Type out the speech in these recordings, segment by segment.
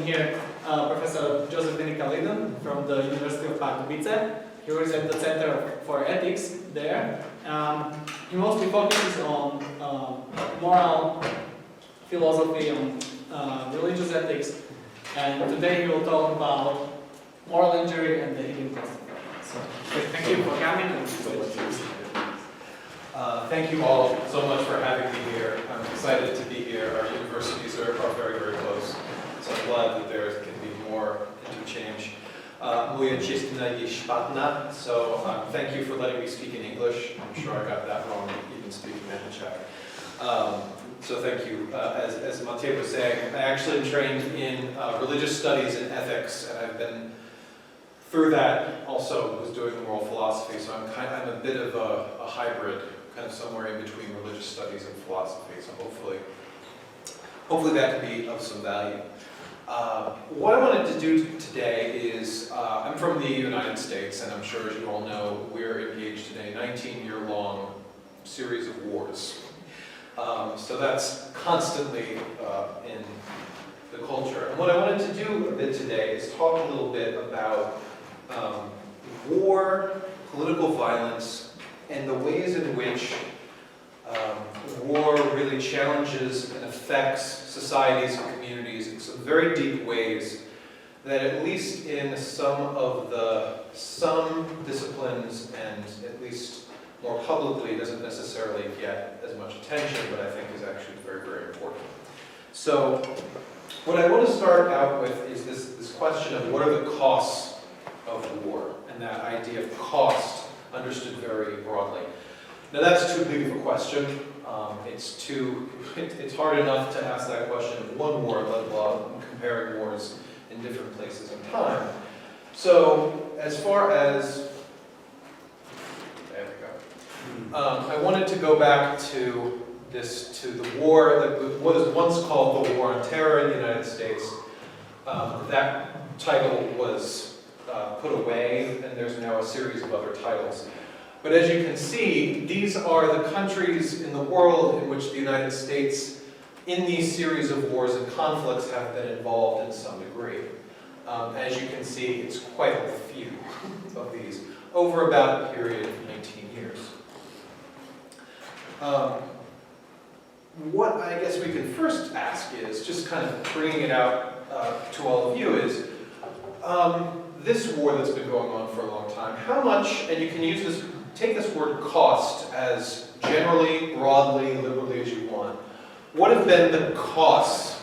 here Professor Wiinikka-Lydon from the University of Pardubice. He works at the Center for Ethics there. He mostly focuses on moral philosophy, on religious ethics, and today he will talk about moral injury and the hidden cost of it. So thank you for coming. And thank you all so much for having me here. I'm excited to be here. Our universities are very, very close, so I'm glad that there can be more interchange. Moja čeština je špatná, so thank you for letting me speak in English. I'm sure I got that wrong, even speaking in Czech. So thank you. As Matej was saying, I actually am trained in religious studies and ethics, and I've been through that also was doing moral philosophy, so I'm a bit of a hybrid, kind of somewhere in between religious studies and philosophy, so hopefully that can be of some value. What I wanted to do today is, I'm from the United States, and I'm sure as you all know, we're engaged in a 19-year-long series of wars. So that's constantly in the culture. And what I wanted to do a bit today is talk a little bit about war, political violence, and the ways in which war really challenges and affects societies and communities in some very deep ways that at least in some disciplines and at least more publicly doesn't necessarily get as much attention, but I think is actually very, very important. So what I want to start out with is this question of what are the costs of war, and that idea of cost understood very broadly. Now that's too big of a question. It's hard enough to ask that question of one war, let alone comparing wars in different places in time. So as far as, there we go. I wanted to go back to the war that was once called the War on Terror in the United States. That title was put away, and there's now a series of other titles. But as you can see, these are the countries in the world in which the United States, in these series of wars and conflicts, have been involved in some degree. As you can see, it's quite a few of these, over about a period of 19 years. What I guess we can first ask is, just kind of bringing it out to all of you, is this war that's been going on for a long time, how much, and you can use this, take this word cost as generally, broadly, liberally as you want, what have been the costs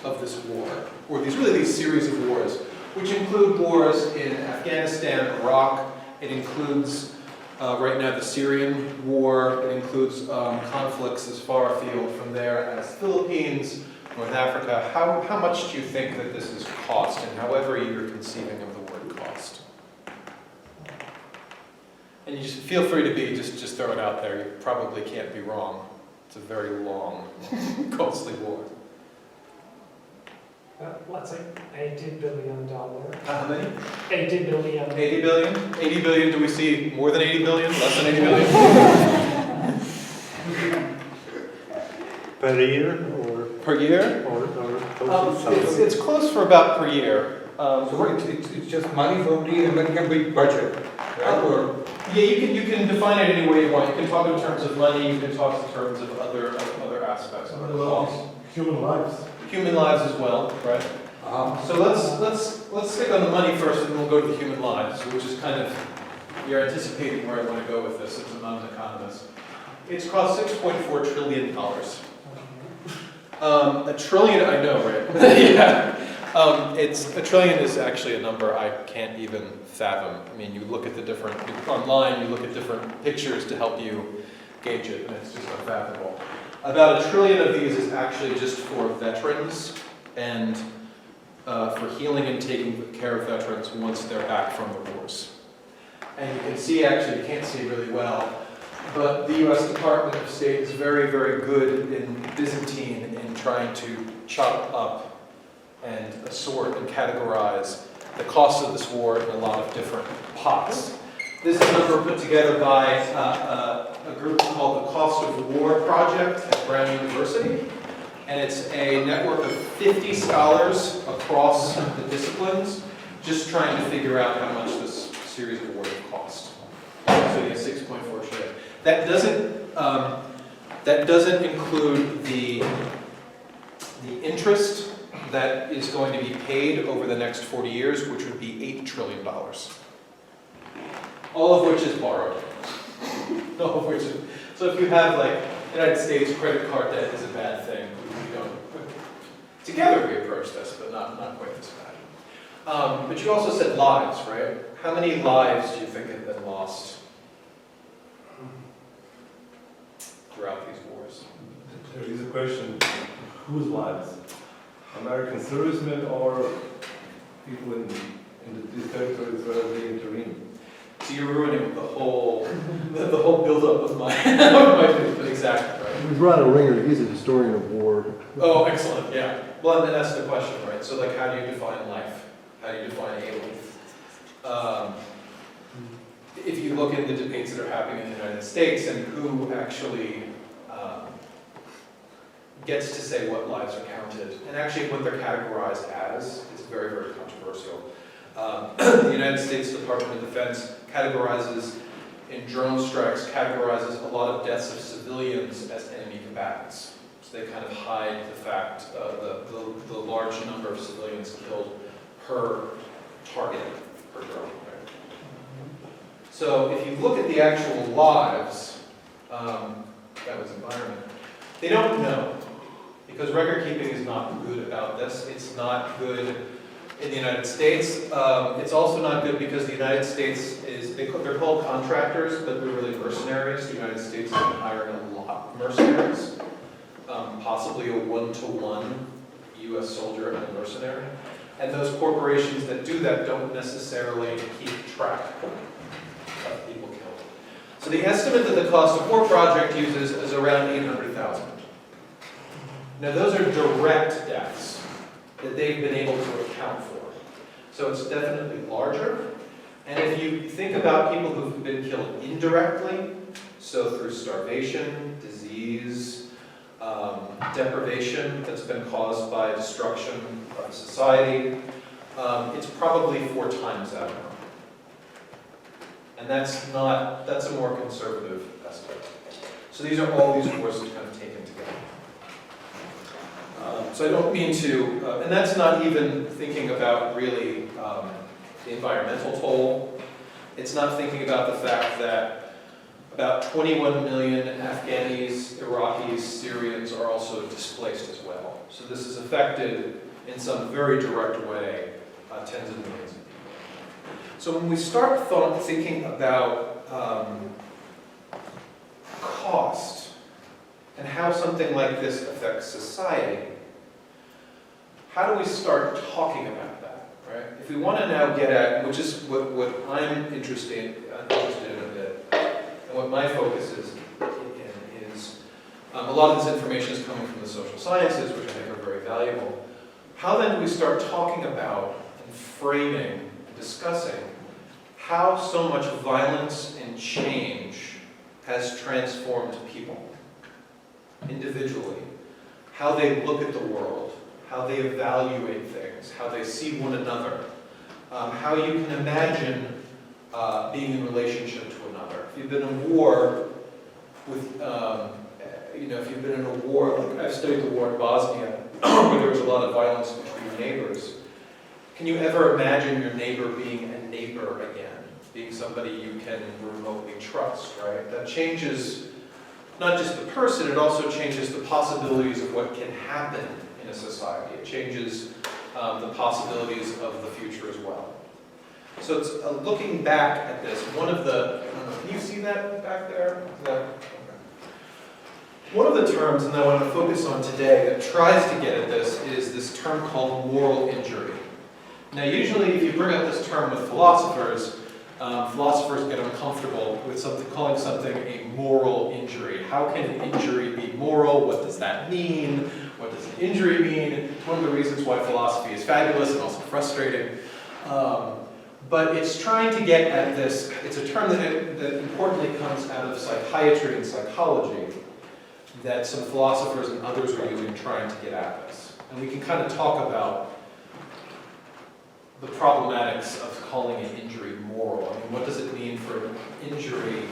of this war, or these series of wars, which include wars in Afghanistan, Iraq, it includes right now the Syrian war, it includes conflicts as far afield from there as Philippines, North Africa. How much do you think that this is cost, and however you're conceiving of the word cost? And you just feel free to just throw it out there. You probably can't be wrong. It's a very long, costly war. Let's say $80 billion. How many? 80 billion. 80 billion? 80 billion, do we see more than 80 billion? Less than 80 billion? Per year or Per year? It's close for about per year. So it's just money from the American big budget, right? Or Yeah, you can define it any way you want. You can talk in terms of money, you can talk in terms of other aspects of the cost. human lives. Human lives as well, right? So let's stick on the money first, and then we'll go to the human lives, which is kind of, you're anticipating where I want to go with this as I'm an economist. It's cost $6.4 trillion. A trillion, I know, right? Yeah. A trillion is actually a number I can't even fathom. I mean, you look at online, you look at different pictures to help you gauge it, and it's just unfathomable. About $1 trillion of these is actually just for veterans and for healing and taking care of veterans once they're back from the wars. And you can see, actually, you can't see really well, but the U.S. Department of State is very, very good in Byzantine in trying to chop up and assort and categorize the cost of this war in a lot of different pots. This is a number put together by a group called the Cost of War Project at Brown University. And it's a network of 50 scholars across the disciplines, just trying to figure out how much this series of awards cost. So yeah, 6.4 trillion. That doesn't include the interest that is going to be paid over the next 40 years, which would be $8 trillion. All of which is borrowed. All of which is, so if you have like United States credit card debt is a bad thing. We don't, together we approach this, but not quite this bad. But you also said lives, right? How many lives do you think have been lost throughout these wars? There is a question, whose lives? American servicemen or people in these territories where they intervene? So you're ruining the whole build-up of my, but exactly, right? We've brought a ringer, he's a historian of war. Oh, excellent, yeah. Well, and that's the question, right? So like, how do you define life? How do you define able? If you look at the debates that are happening in the United States and who actually gets to say what lives are counted, and actually what they're categorized as, is very, very controversial. The United States Department of Defense categorizes, in drone strikes, categorizes a lot of deaths of civilians as enemy combatants. So they kind of hide the fact, the large number of civilians killed per target, per drone. Right? So if you look at the actual lives, that was environment, they don't know. Because record keeping is not good about this. It's not good in the United States. It's also not good because the United States is, they're called contractors, but they're really mercenaries. The United States has been hiring a lot of mercenaries, possibly a one-to-one US soldier and a mercenary. And those corporations that do that don't necessarily keep track of people killed. So the estimate that the cost of war project uses is around 800,000. Now those are direct deaths that they've been able to account for. So it's definitely larger. And if you think about people who've been killed indirectly, so through starvation, disease, deprivation that's been caused by destruction of society, it's probably 4 times that amount. And that's a more conservative estimate. So these are all these forces kind of taken together. So I don't mean to, and that's not even thinking about really the environmental toll. It's not thinking about the fact that about 21 million Afghanis, Iraqis, Syrians are also displaced as well. So this has affected, in some very direct way, tens of millions of people. So when we start thinking about cost and how something like this affects society, how do we start talking about that, right? If we want to now get at, which is what I'm interested in a bit, and what my focus is a lot of this information is coming from the social sciences, which I think are very valuable. How then do we start talking about and framing and discussing how so much violence and change has transformed people individually, how they look at the world, how they evaluate things, how they see one another, how you can imagine being in relationship to another. If you've been in war with, if you've been in a war, like I've studied the war in Bosnia, where there was a lot of violence between neighbors, can you ever imagine your neighbor being a neighbor again, being somebody you can remotely trust, right? That changes not just the person, it also changes the possibilities of what can happen in a society. It changes the possibilities of the future as well. So it's looking back at this. One of the, can you see that back there? Okay. One of the terms, and I want to focus on today, that tries to get at this is this term called moral injury. Now usually if you bring up this term with philosophers, philosophers get uncomfortable with calling something a moral injury. How can an injury be moral? What does that mean? What does an injury mean? It's one of the reasons why philosophy is fabulous and also frustrating. But it's trying to get at this, it's a term that importantly comes out of psychiatry and psychology, that some philosophers and others are using trying to get at this. And we can kind of talk about the problematics of calling an injury moral. I mean, what does it mean for an injury?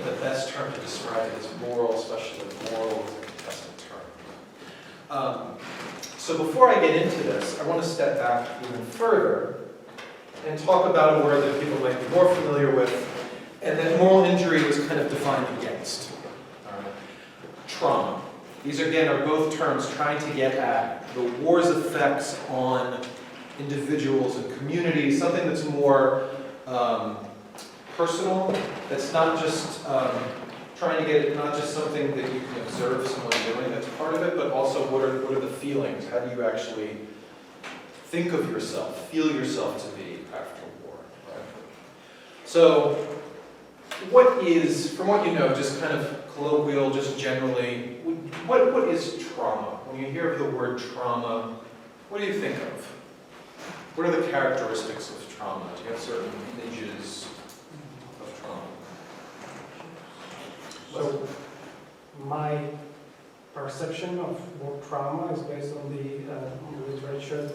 The best term to describe it is moral, especially moral is a contested term. So before I get into this, I want to step back even further and talk about a word that people might be more familiar with, and that moral injury was kind of defined against. All right. Trauma. These, again, are both terms trying to get at the war's effects on individuals and communities, something that's more personal, that's not just trying to get not just something that you can observe someone doing, that's part of it, but also what are the feelings? How do you actually think of yourself, feel yourself to be after war? Right? So, what is, from what you know, just kind of colloquial, just generally, what is trauma? When you hear of the word trauma, what do you think of? What are the characteristics of trauma? Do you have certain images of trauma? So my perception of what trauma is based on the literature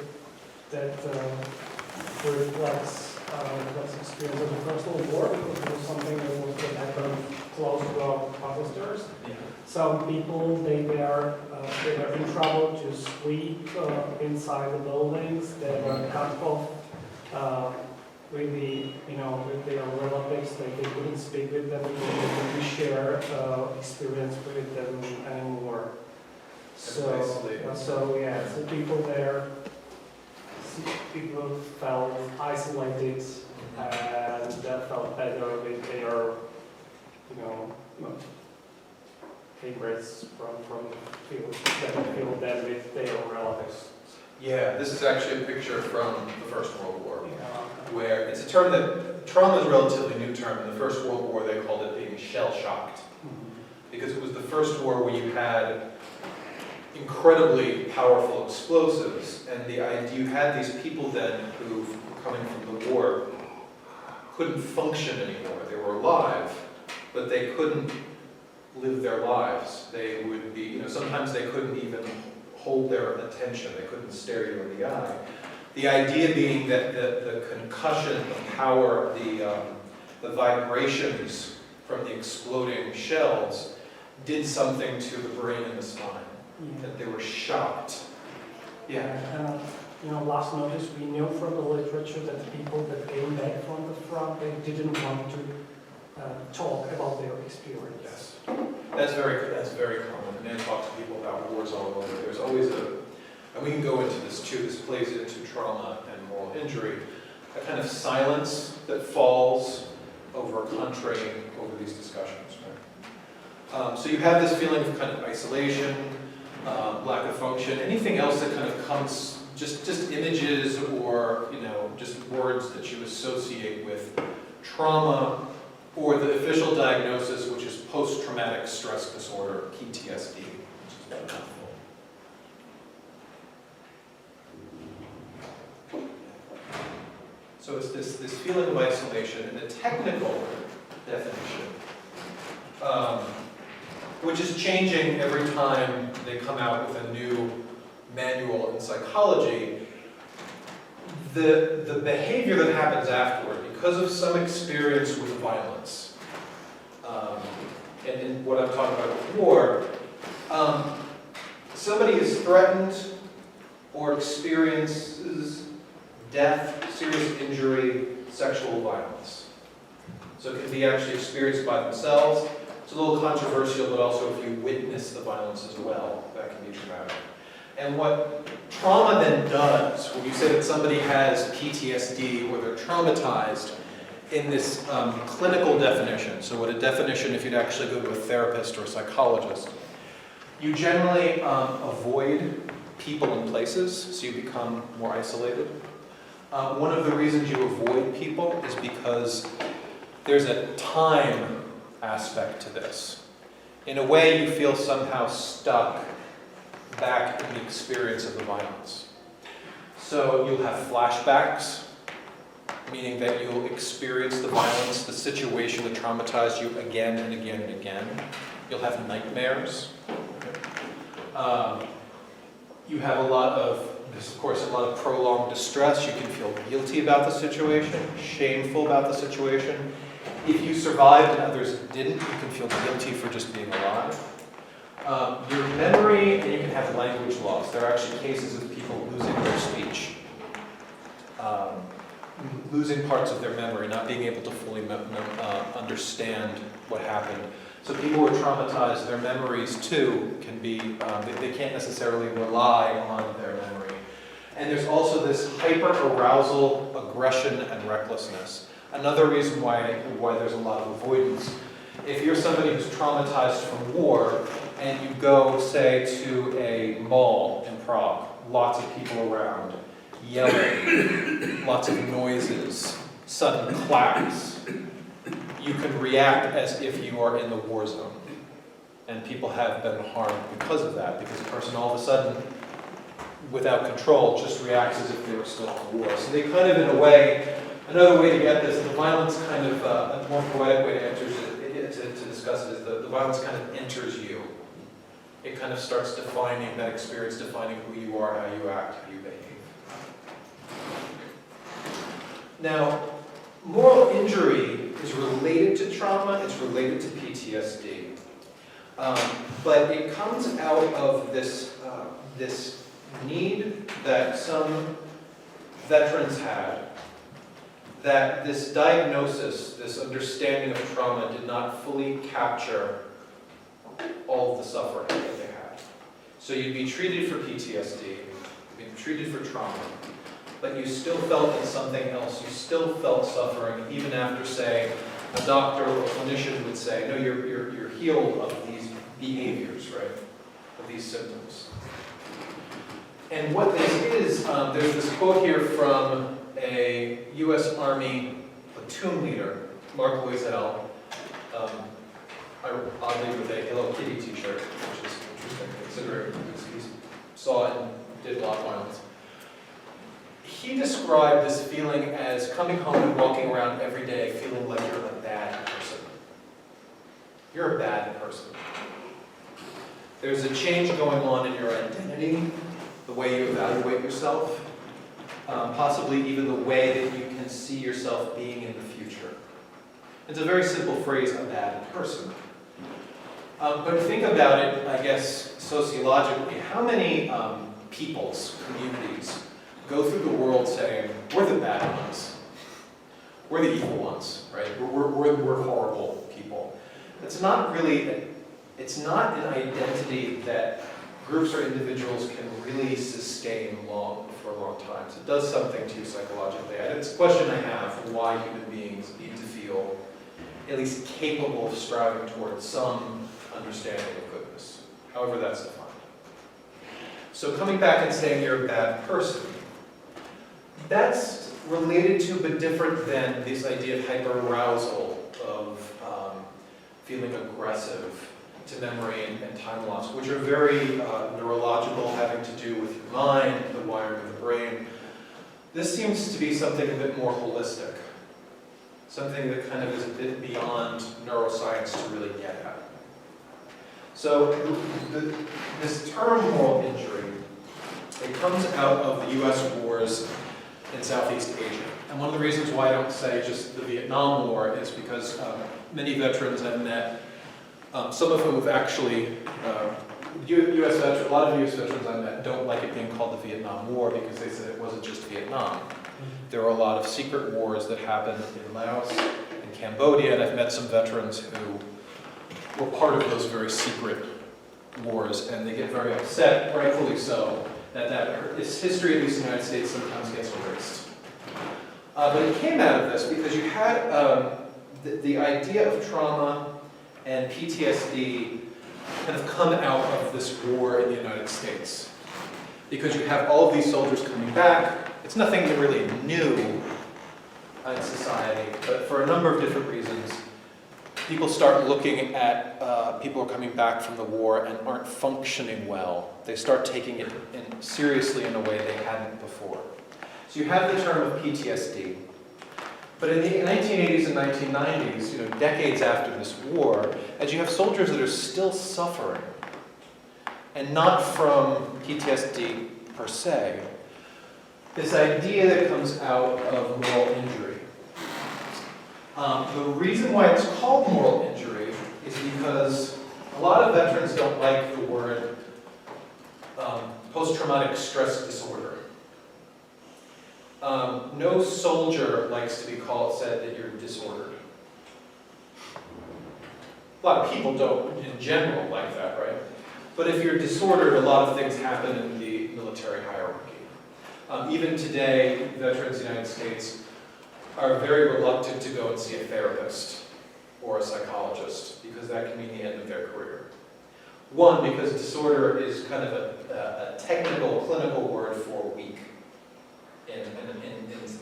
that reflects experience of the First World War, because it was something that happened close to our protesters. Yeah. Some people, they were in trouble to sleep inside the buildings. They were cut off with their relatives. They couldn't speak with them. They couldn't share experience with them anymore. So people felt isolated and felt better with their, favorites from people that feel them with their relatives. Yeah, this is actually a picture from the First World War, Yeah. where it's a term that, trauma is a relatively new term. In the First World War, they called it being shell-shocked, because it was the first war where you had incredibly powerful explosives, and the idea, you had these people then who, coming from the war, couldn't function anymore. They were alive, but they couldn't live their lives. They would be, sometimes they couldn't even hold their attention. They couldn't stare you in the eye. The idea being that the concussion, the power, the vibrations from the exploding shells did something to the brain and the spine. Yeah. That they were shocked. Yeah. Last notice, we know from the literature that people that came back from the front, they didn't want to talk about their experience. Yes. That's very common. And I talk to people about wars all over. There's always and we can go into this too, this plays into trauma and moral injury, a kind of silence that falls over a country, over these discussions. Right? So you have this feeling of kind of isolation, lack of function, anything else that kind of comes, just images or, just words that you associate with trauma, or the official diagnosis, which is post-traumatic stress disorder, PTSD, which is one mouthful. So it's this feeling of isolation, and the technical definition, which is changing every time they come out with a new manual in psychology. The behavior that happens afterward, because of some experience with violence, and what I'm talking about with war, somebody is threatened or experiences death, serious injury, sexual violence. So it can be actually experienced by themselves. It's a little controversial, but also if you witness the violence as well, that can be traumatic. And what trauma then does, when you say that somebody has PTSD or they're traumatized, in this clinical definition, so what a definition if you'd actually go to a therapist or a psychologist, you generally avoid people and places, so you become more isolated. One of the reasons you avoid people is because there's a time aspect to this. In a way, you feel somehow stuck back in the experience of the violence. So you'll have flashbacks, meaning that you'll experience the violence, the situation that traumatized you again and again and again. You'll have nightmares. You have a lot of, there's of course a lot of prolonged distress. You can feel guilty about the situation, shameful about the situation. If you survived and others didn't, you can feel guilty for just being alive. Your memory, and you can have language loss. There are actually cases of people losing their speech, losing parts of their memory, not being able to fully understand what happened. So people who are traumatized, their memories too can be, they can't necessarily rely on their memory. And there's also this hyper-arousal, aggression, and recklessness. Another reason why there's a lot of avoidance. If you're somebody who's traumatized from war, and you go, say, to a mall in Prague, lots of people around, yelling, lots of noises, sudden claps, you can react as if you are in the war zone. And people have been harmed because of that, because the person all of a sudden, without control, just reacts as if they were still in war. So they kind of, in a way, another way to get this, the violence kind of, a more poetic way to discuss it is the violence kind of enters you. It kind of starts defining that experience, defining who you are, how you act, how you behave. Now, moral injury is related to trauma, it's related to PTSD. But it comes out of this, this need that some veterans had, that this diagnosis, this understanding of trauma did not fully capture all of the suffering that they had. So you'd be treated for PTSD, you'd be treated for trauma, but you still felt in something else. You still felt suffering, even after, say, a doctor or a clinician would say, no, you're healed of these behaviors, right? Of these symptoms. And what this is, there's this quote here from a U.S. Army platoon leader, Mark Loisel, oddly with a Hello Kitty t-shirt, which is interesting considering he saw it and did a lot of violence. He described this feeling as coming home and walking around every day feeling like you're a bad person. You're a bad person. There's a change going on in your identity, the way you evaluate yourself, possibly even the way that you can see yourself being in the future. It's a very simple phrase, a bad person. But think about it, I guess, sociologically. How many peoples, communities, go through the world saying, we're the bad ones. We're the evil ones, right? We're horrible people. It's not really, it's not an identity that groups or individuals can really sustain for long times. It does something to you psychologically. And it's a question I have for why human beings need to feel at least capable of striving towards some understanding of goodness, however that's defined. So coming back and saying you're a bad person, that's related to but different than this idea of hyperarousal, of feeling aggressive to memory and time loss, which are very neurological, having to do with your mind, the wiring of the brain. This seems to be something a bit more holistic, something that kind of is a bit beyond neuroscience to really get at. So this term moral injury, it comes out of the US wars in Southeast Asia. And one of the reasons why I don't say just the Vietnam War is because many veterans I've met, some of whom have actually, US veterans, a lot of US veterans I met don't like it being called the Vietnam War because they said it wasn't just Vietnam. There were a lot of secret wars that happened in Laos and Cambodia, and I've met some veterans who were part of those very secret wars, and they get very upset, rightfully so, that this history, at least in the United States, sometimes gets erased. But it came out of this because you had the idea of trauma and PTSD kind of come out of this war in the United States. Because you have all of these soldiers coming back. It's nothing really new in society, but for a number of different reasons, people start looking at people who are coming back from the war and aren't functioning well. They start taking it seriously in a way they hadn't before. So you have the term of PTSD. But in the 1980s and 1990s, decades after this war, as you have soldiers that are still suffering, and not from PTSD per se. This idea that comes out of moral injury. The reason why it's called moral injury is because a lot of veterans don't like the word post-traumatic stress disorder. No soldier likes to be said that you're disordered. A lot of people don't, in general, like that, right? But if you're disordered, a lot of things happen in the military hierarchy. Even today, veterans in the United States are very reluctant to go and see a therapist or a psychologist because that can mean the end of their career. One, because disorder is kind of a technical, clinical word for weak in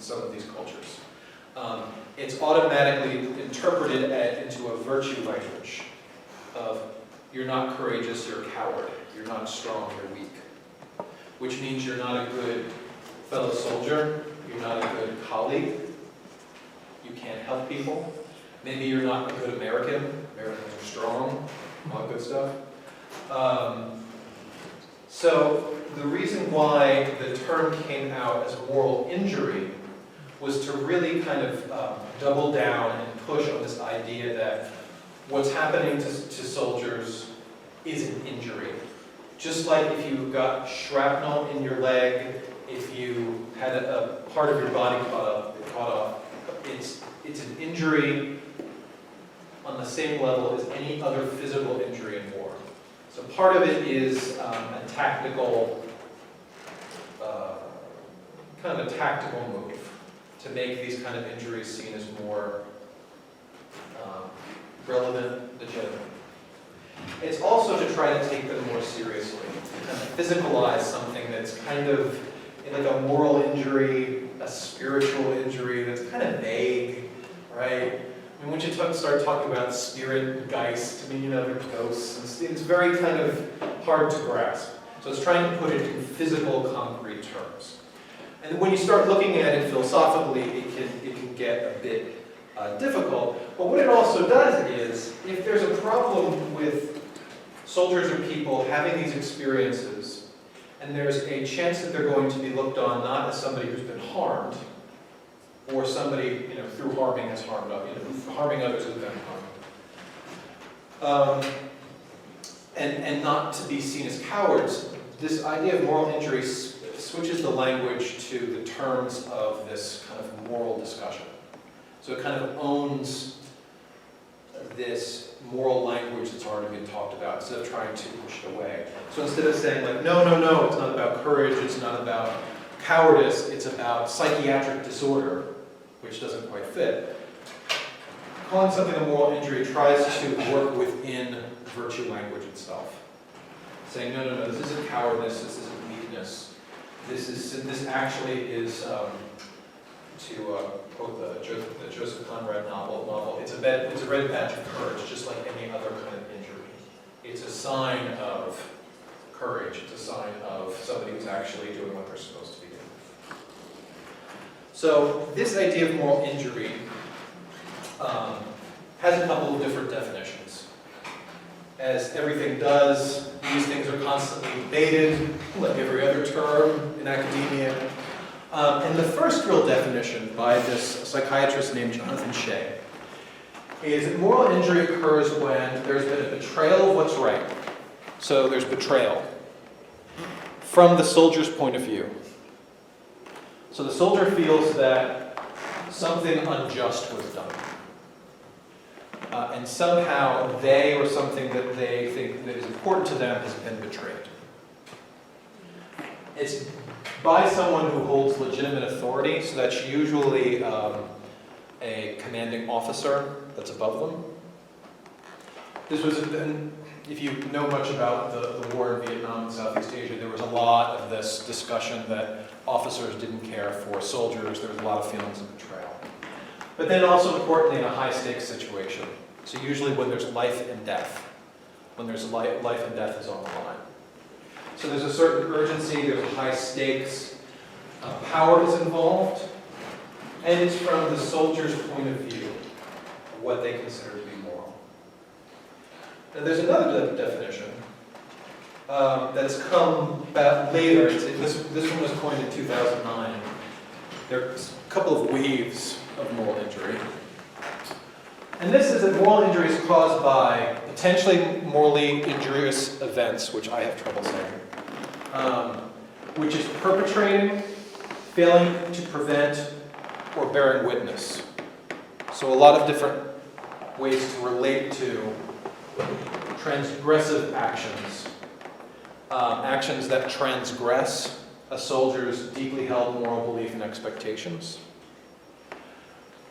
some of these cultures. It's automatically interpreted into a virtue language of you're not courageous, you're a coward, you're not strong, you're weak. Which means you're not a good fellow soldier, you're not a good colleague, you can't help people. Maybe you're not a good American. Americans are strong, all that good stuff. So the reason why the term came out as moral injury was to really kind of double down and push on this idea that what's happening to soldiers is an injury. Just like if you got shrapnel in your leg, if you had a part of your body caught off, it's an injury on the same level as any other physical injury in war. So part of it is a tactical, kind of a tactical move to make these kind of injuries seen as more relevant, legitimate. It's also to try to take them more seriously, to kind of physicalize something that's kind of like a moral injury, a spiritual injury that's kind of vague, right? I mean, once you start talking about spirit, geist, I mean, they're ghosts, and it's very kind of hard to grasp. So it's trying to put it in physical, concrete terms. And when you start looking at it philosophically, it can get a bit difficult. But what it also does is, if there's a problem with soldiers or people having these experiences, and there's a chance that they're going to be looked on not as somebody who's been harmed, or somebody, through harming has harmed others, harming others has been harmed, and not to be seen as cowards, this idea of moral injury switches the language to the terms of this kind of moral discussion. So it kind of owns this moral language that's already been talked about, instead of trying to push it away. So instead of saying like, no, it's not about courage, it's not about cowardice, it's about psychiatric disorder, which doesn't quite fit. Calling something a moral injury tries to work within virtue language itself. Saying, no, this isn't cowardice, this isn't weakness. This actually is, to quote the Joseph Conrad novel, it's a red badge of courage, just like any other kind of injury. It's a sign of courage, it's a sign of somebody who's actually doing what they're supposed to be doing. So this idea of moral injury has a couple of different definitions. As everything does, these things are constantly debated, like every other term in academia. And the first real definition by this psychiatrist named Jonathan Shea is that moral injury occurs when there's been a betrayal of what's right. So there's betrayal from the soldier's point of view. So the soldier feels that something unjust was done. And somehow they or something that they think that is important to them has been betrayed. It's by someone who holds legitimate authority, so that's usually a commanding officer that's above them. This was, if you know much about the war in Vietnam and Southeast Asia, there was a lot of this discussion that officers didn't care for soldiers. There was a lot of feelings of betrayal. But then also importantly in a high stakes situation. So usually when there's life and death. When there's life and death is on the line. So there's a certain urgency, there's high stakes, power is involved, and it's from the soldier's point of view, of what they consider to be moral. Now there's another definition, that's come about later. This one was coined in 2009. There's a couple of waves of moral injury. And this is that moral injury is caused by potentially morally injurious events, which I have trouble saying, which is perpetrating, failing to prevent, or bearing witness. So a lot of different ways to relate to transgressive actions. Actions that transgress a soldier's deeply held moral belief and expectations.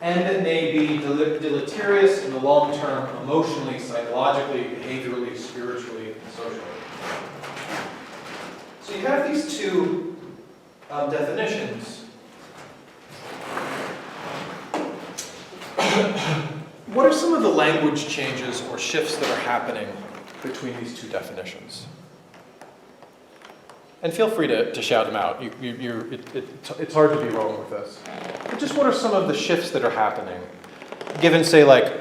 And that may be deleterious in the long term, emotionally, psychologically, behaviorally, spiritually, and socially. So you have these two definitions. What are some of the language changes or shifts that are happening between these two definitions? And feel free to shout them out. It's hard to be wrong with this. But just what are some of the shifts that are happening? Given, say, like,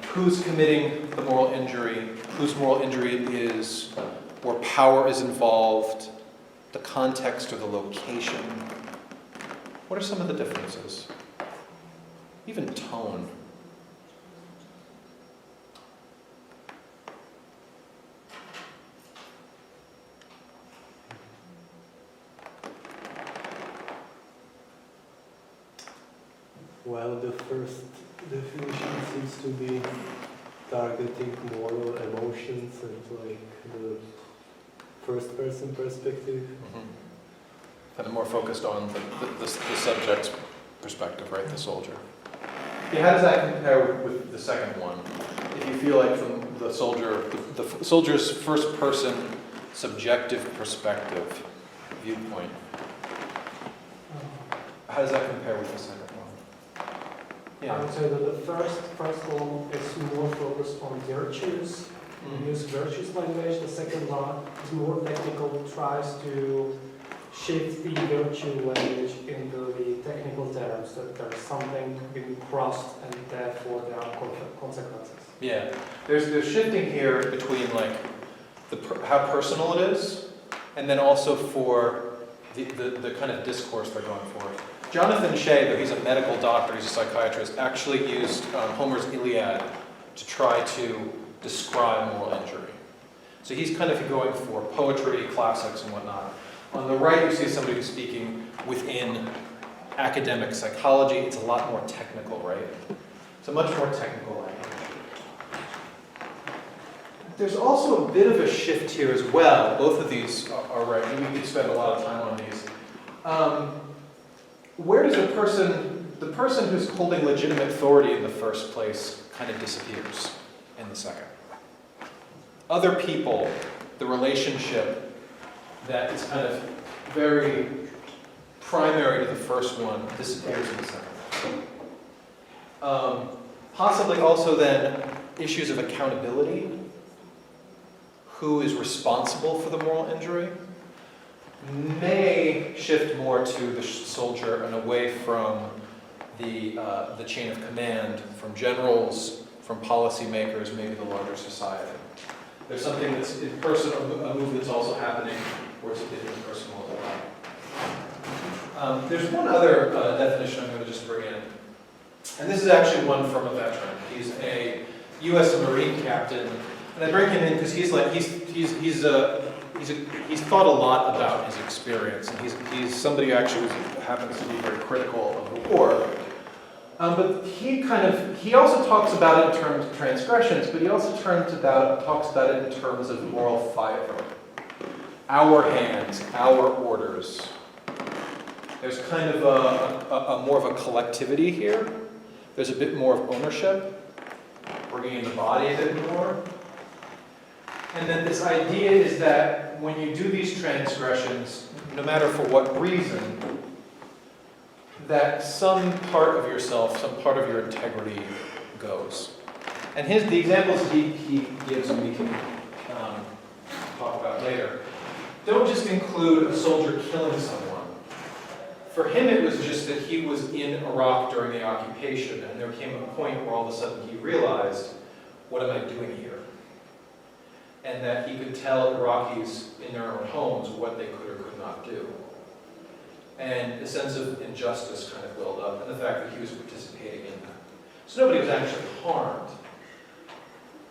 who's committing the moral injury, whose moral injury it is, or power is involved, the context or the location. What are some of the differences? Even tone. Well, the first definition seems to be targeting moral emotions and like the first person perspective. Mm-hmm. Kind of more focused on the subject's perspective, right? The soldier. Yeah, how does that compare with the second one? If you feel like from the soldier's first person subjective perspective viewpoint, how does that compare with the second one? I would say that the first one is more focused on virtues, use virtues language. The second one is more technical, tries to shift the virtue language into the technical terms, that there's something being crossed and therefore there are consequences. Yeah, there's shifting here between like how personal it is, and then also for the kind of discourse they're going for. Jonathan Shea, though he's a medical doctor, he's a psychiatrist, actually used Homer's Iliad to try to describe moral injury. So he's kind of going for poetry, classics, and whatnot. On the right, you see somebody who's speaking within academic psychology. It's a lot more technical, right? It's a much more technical language. There's also a bit of a shift here as well. Both of these are right. We could spend a lot of time on these. Where does the person who's holding legitimate authority in the first place kind of disappears in the second? Other people, the relationship that is kind of very primary to the first one, disappears in the second. Possibly also then issues of accountability. Who is responsible for the moral injury? May shift more to the soldier and away from the chain of command, from generals, from policymakers, maybe the larger society. There's something that's in person, a move that's also happening where it's a bit impersonal as well. There's one other definition I'm going to just bring in, and this is actually one from a veteran. He's a U.S. Marine captain, and I bring him in because he's thought a lot about his experience, and he's somebody who actually happens to be very critical of the war. But he also talks about it in terms of transgressions, but he also talks about it in terms of moral fiber. Our hands, our orders. There's kind of a more of a collectivity here. There's a bit more of ownership, bringing in the body a bit more. And then this idea is that when you do these transgressions, no matter for what reason, that some part of yourself, some part of your integrity goes. And the examples he gives, and we can talk about later, don't just include a soldier killing someone. For him, it was just that he was in Iraq during the occupation, and there came a point where all of a sudden he realized, what am I doing here? and that he could tell Iraqis in their own homes what they could or could not do. And a sense of injustice kind of welled up, and the fact that he was participating in that. So nobody was actually harmed,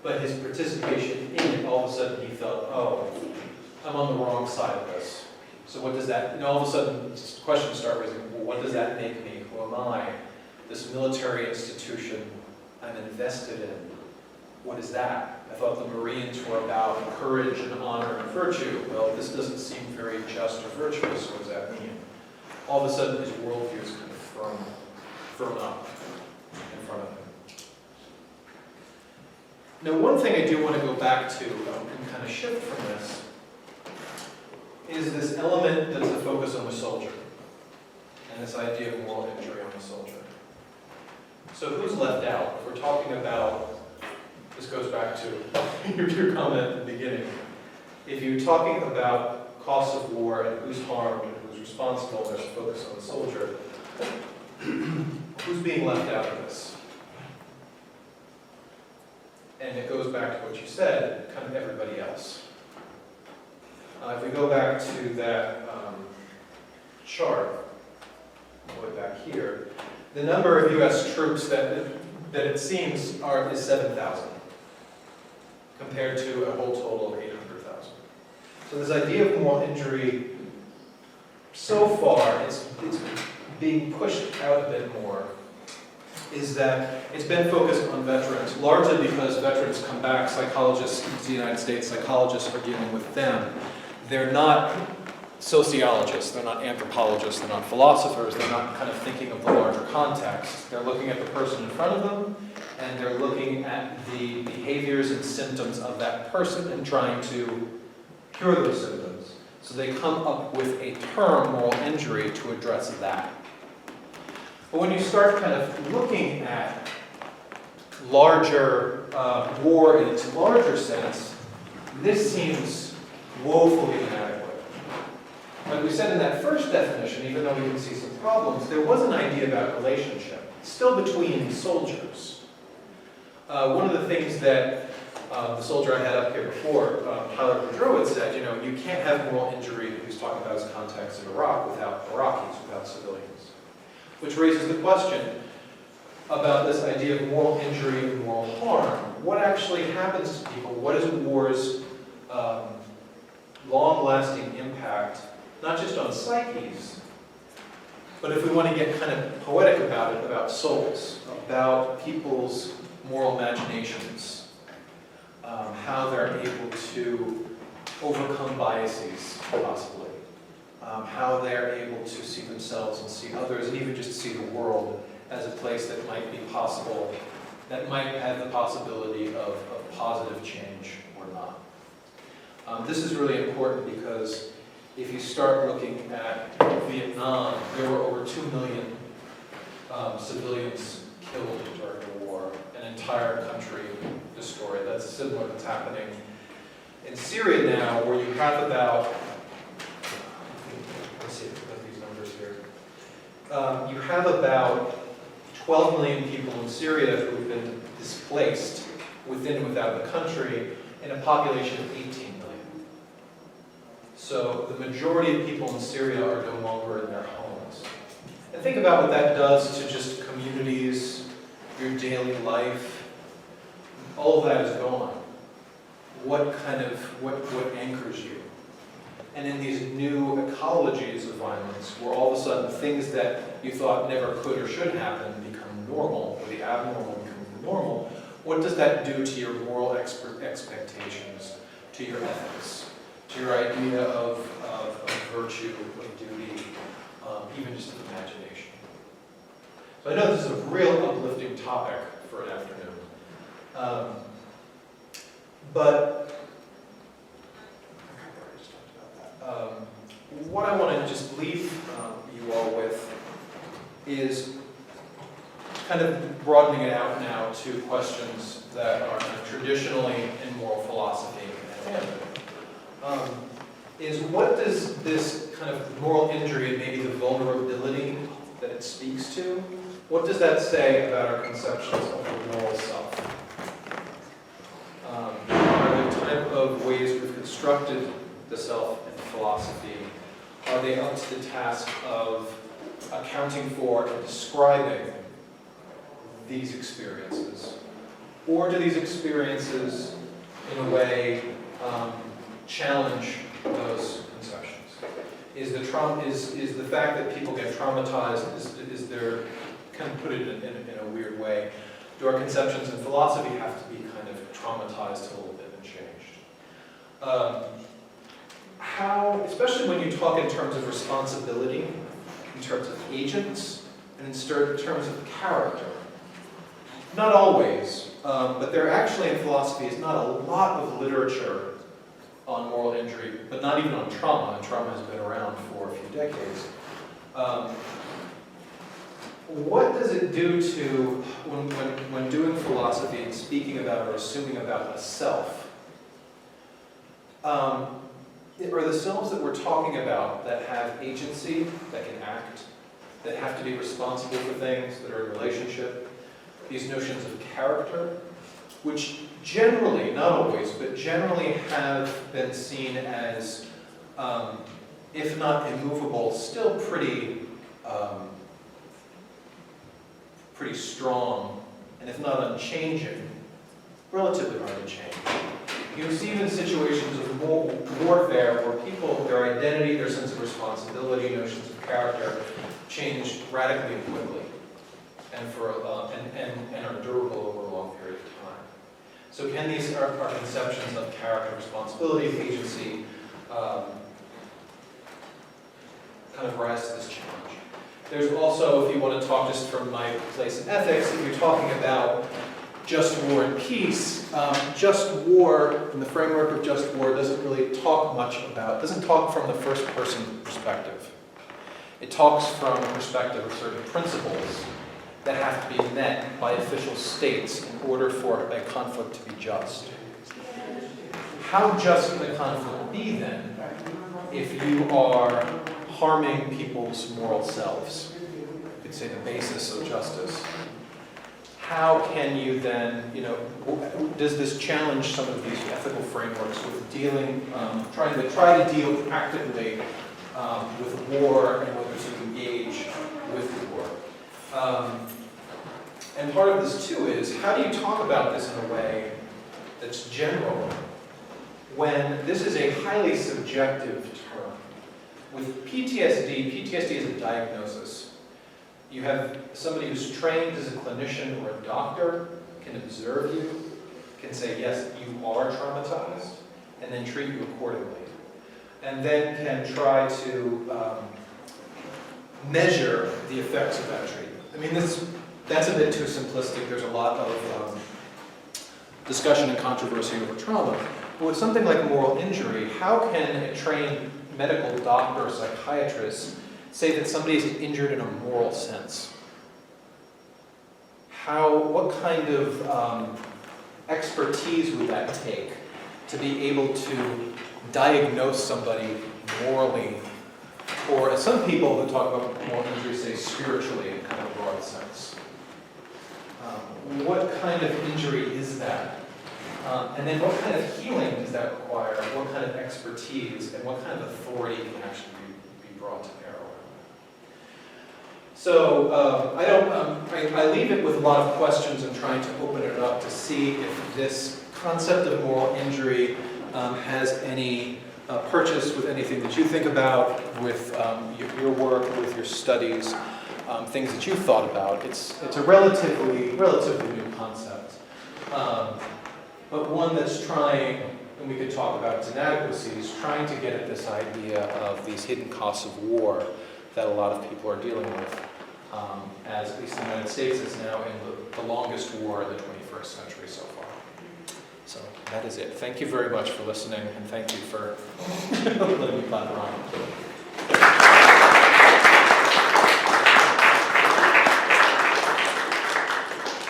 but his participation in it, all of a sudden he felt, oh, I'm on the wrong side of this. So what does that, all of a sudden questions start raising, well, what does that make me? Who am I? This military institution I'm invested in. What is that? I thought the Marines were about courage and honor and virtue. Well, this doesn't seem very just or virtuous. What does that mean? All of a sudden, his worldview is kind of thrown up in front of him. Now, one thing I do want to go back to and kind of shift from this is this element that's a focus on the soldier and this idea of moral injury on the soldier. So who's left out? If we're talking about, this goes back to your comment at the beginning. If you're talking about costs of war and who's harmed and who's responsible, there's a focus on the soldier. Who's being left out of this? And it goes back to what you said, kind of everybody else. If we go back to that chart, way back here, the number of U.S. troops that it seems is 7,000, compared to a whole total of 800,000. So this idea of moral injury, so far, it's being pushed out a bit more, is that it's been focused on veterans, largely because veterans come back, psychologists in the United States, psychologists are dealing with them. They're not sociologists, they're not anthropologists, they're not philosophers, they're not kind of thinking of the larger context. They're looking at the person in front of them, and they're looking at the behaviors and symptoms of that person and trying to cure those symptoms. So they come up with a term, moral injury, to address that. But when you start kind of looking at larger war in its larger sense, this seems woefully inadequate. Like we said in that first definition, even though we can see some problems, there was an idea about relationship, still between soldiers. One of the things that the soldier I had up here before, Tyler Boudreau, had said, you can't have moral injury, he was talking about his context in Iraq, without Iraqis, without civilians. Which raises the question about this idea of moral injury and moral harm. What actually happens to people? What is war's long-lasting impact, not just on psyches, but if we want to get kind of poetic about it, about souls, about people's moral imaginations, how they're able to overcome biases, possibly, how they're able to see themselves and see others, and even just see the world as a place that might be possible, that might have the possibility of positive change or not. This is really important because if you start looking at Vietnam, there were over 2 million civilians killed during the war, an entire country destroyed. That's similar that's happening in Syria now, where you have about, let's see if I put these numbers here. You have about 12 million people in Syria who have been displaced within and without the country, in a population of 18 million. So the majority of people in Syria are no longer in their homes. And think about what that does to just communities, your daily life. All of that is gone. What anchors you? And in these new ecologies of violence, where all of a sudden things that you thought never could or should happen become normal, or the abnormal becomes the normal, what does that do to your moral expectations, to your ethics, to your idea of virtue, of duty, even just of imagination? So I know this is a real uplifting topic for an afternoon. But what I want to just leave you all with is kind of broadening it out now to questions that are kind of traditionally in moral philosophy examined. Is what does this kind of moral injury and maybe the vulnerability that it speaks to, what does that say about our conceptions of the moral self? Are there type of ways constructed the self in philosophy, are they up to the task of accounting for and describing these experiences? Or do these experiences, in a way, challenge those conceptions? Is the fact that people get traumatized, is there, kind of put it in a weird way, do our conceptions in philosophy have to be kind of traumatized a little bit and changed? How, especially when you talk in terms of responsibility, in terms of agents, and in terms of character. Not always, but there actually in philosophy is not a lot of literature on moral injury, but not even on trauma, and trauma has been around for a few decades. What does it do to, when doing philosophy and speaking about or assuming about a self, are the selves that we're talking about that have agency, that can act, that have to be responsible for things, that are in relationship, these notions of character, which generally, not always, but generally have been seen as, if not immovable, still pretty strong, and if not unchanging, relatively hard to change. You see in situations of warfare where people, their identity, their sense of responsibility, notions of character, change radically and quickly, and are durable over a long period of time. So can these, our conceptions of character, responsibility, agency, kind of rise to this challenge? There's also, if you want to talk just from my place in ethics, if you're talking about just war and peace, just war, in the framework of just war, doesn't really talk much about, doesn't talk from the first person perspective. It talks from a perspective of certain principles that have to be met by official states in order for a conflict to be just. How just can a conflict be then if you are harming people's moral selves? You could say the basis of justice. How can you then, does this challenge some of these ethical frameworks with dealing, try to deal practically with war and whether to engage with the war? And part of this too is, how do you talk about this in a way that's general when this is a highly subjective term? With PTSD, PTSD is a diagnosis. You have somebody who's trained as a clinician or a doctor, can observe you, can say, yes, you are traumatized, and then treat you accordingly. And then can try to measure the effects of that treatment. I mean, that's a bit too simplistic. There's a lot of discussion and controversy over trauma. But with something like moral injury, how can a trained medical doctor or psychiatrist say that somebody is injured in a moral sense? What kind of expertise would that take to be able to diagnose somebody morally, or as some people who talk about moral injury say spiritually in kind of a broad sense? What kind of injury is that? And then what kind of healing does that require? What kind of expertise and what kind of authority can actually be brought to bear around that? So I leave it with a lot of questions and trying to open it up to see if this concept of moral injury has any purchase with anything that you think about, with your work, with your studies, things that you've thought about. It's a relatively new concept. But one that's trying, and we could talk about its inadequacies, trying to get at this idea of these hidden costs of war that a lot of people are dealing with, as at least the United States is now in the longest war in the 21st century so far. So that is it. Thank you very much for listening, and thank you for letting me clap around.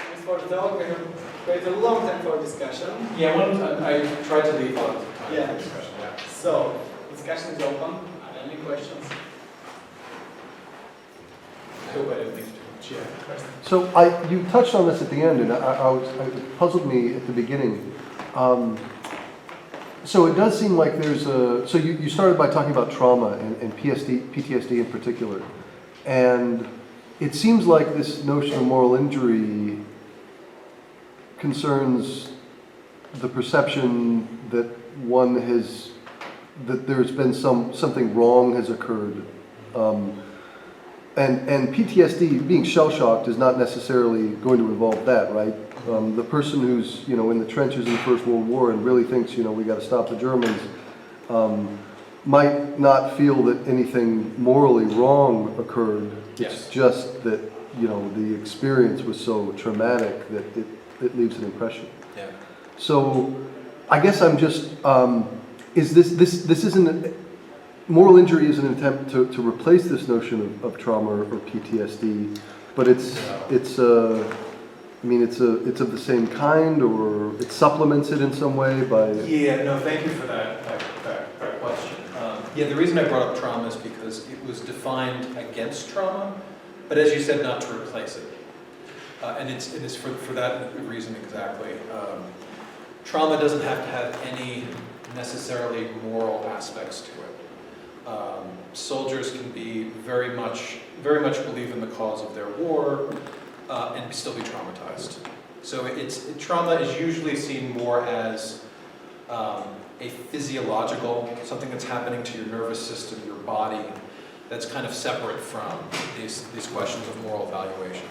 Thanks for the talk. We have waited a long time for discussion. Yeah, I tried to leave a lot of time Yeah. for discussion. Yeah. So, discussion is open. Any questions? I hope I didn't leave too much. Yeah. So you touched on this at the end, and it puzzled me at the beginning. So it does seem like there's a, so you started by talking about trauma and PTSD in particular. And it seems like this notion of moral injury concerns the perception that one has, that there's been something wrong has occurred. And PTSD, being shell-shocked, is not necessarily going to involve that, right? The person who's, in the trenches in the First World War and really thinks, we got to stop the Germans, might not feel that anything morally wrong occurred. Yes. It's just that, the experience was so traumatic that it leaves an impression. Yeah. So, I guess I'm just, is this isn't, moral injury is an attempt to replace this notion of trauma or PTSD, but it's of the same kind, or it supplements it in some way by... Yeah, no, thank you for that question. The reason I brought up trauma is because it was defined against trauma, but as you said, not to replace it. And it is for that reason exactly. Trauma doesn't have to have any necessarily moral aspects to it. Soldiers can be very much believe in the cause of their war and still be traumatized. So trauma is usually seen more as a physiological, something that's happening to your nervous system, your body, that's kind of separate from these questions of moral evaluation.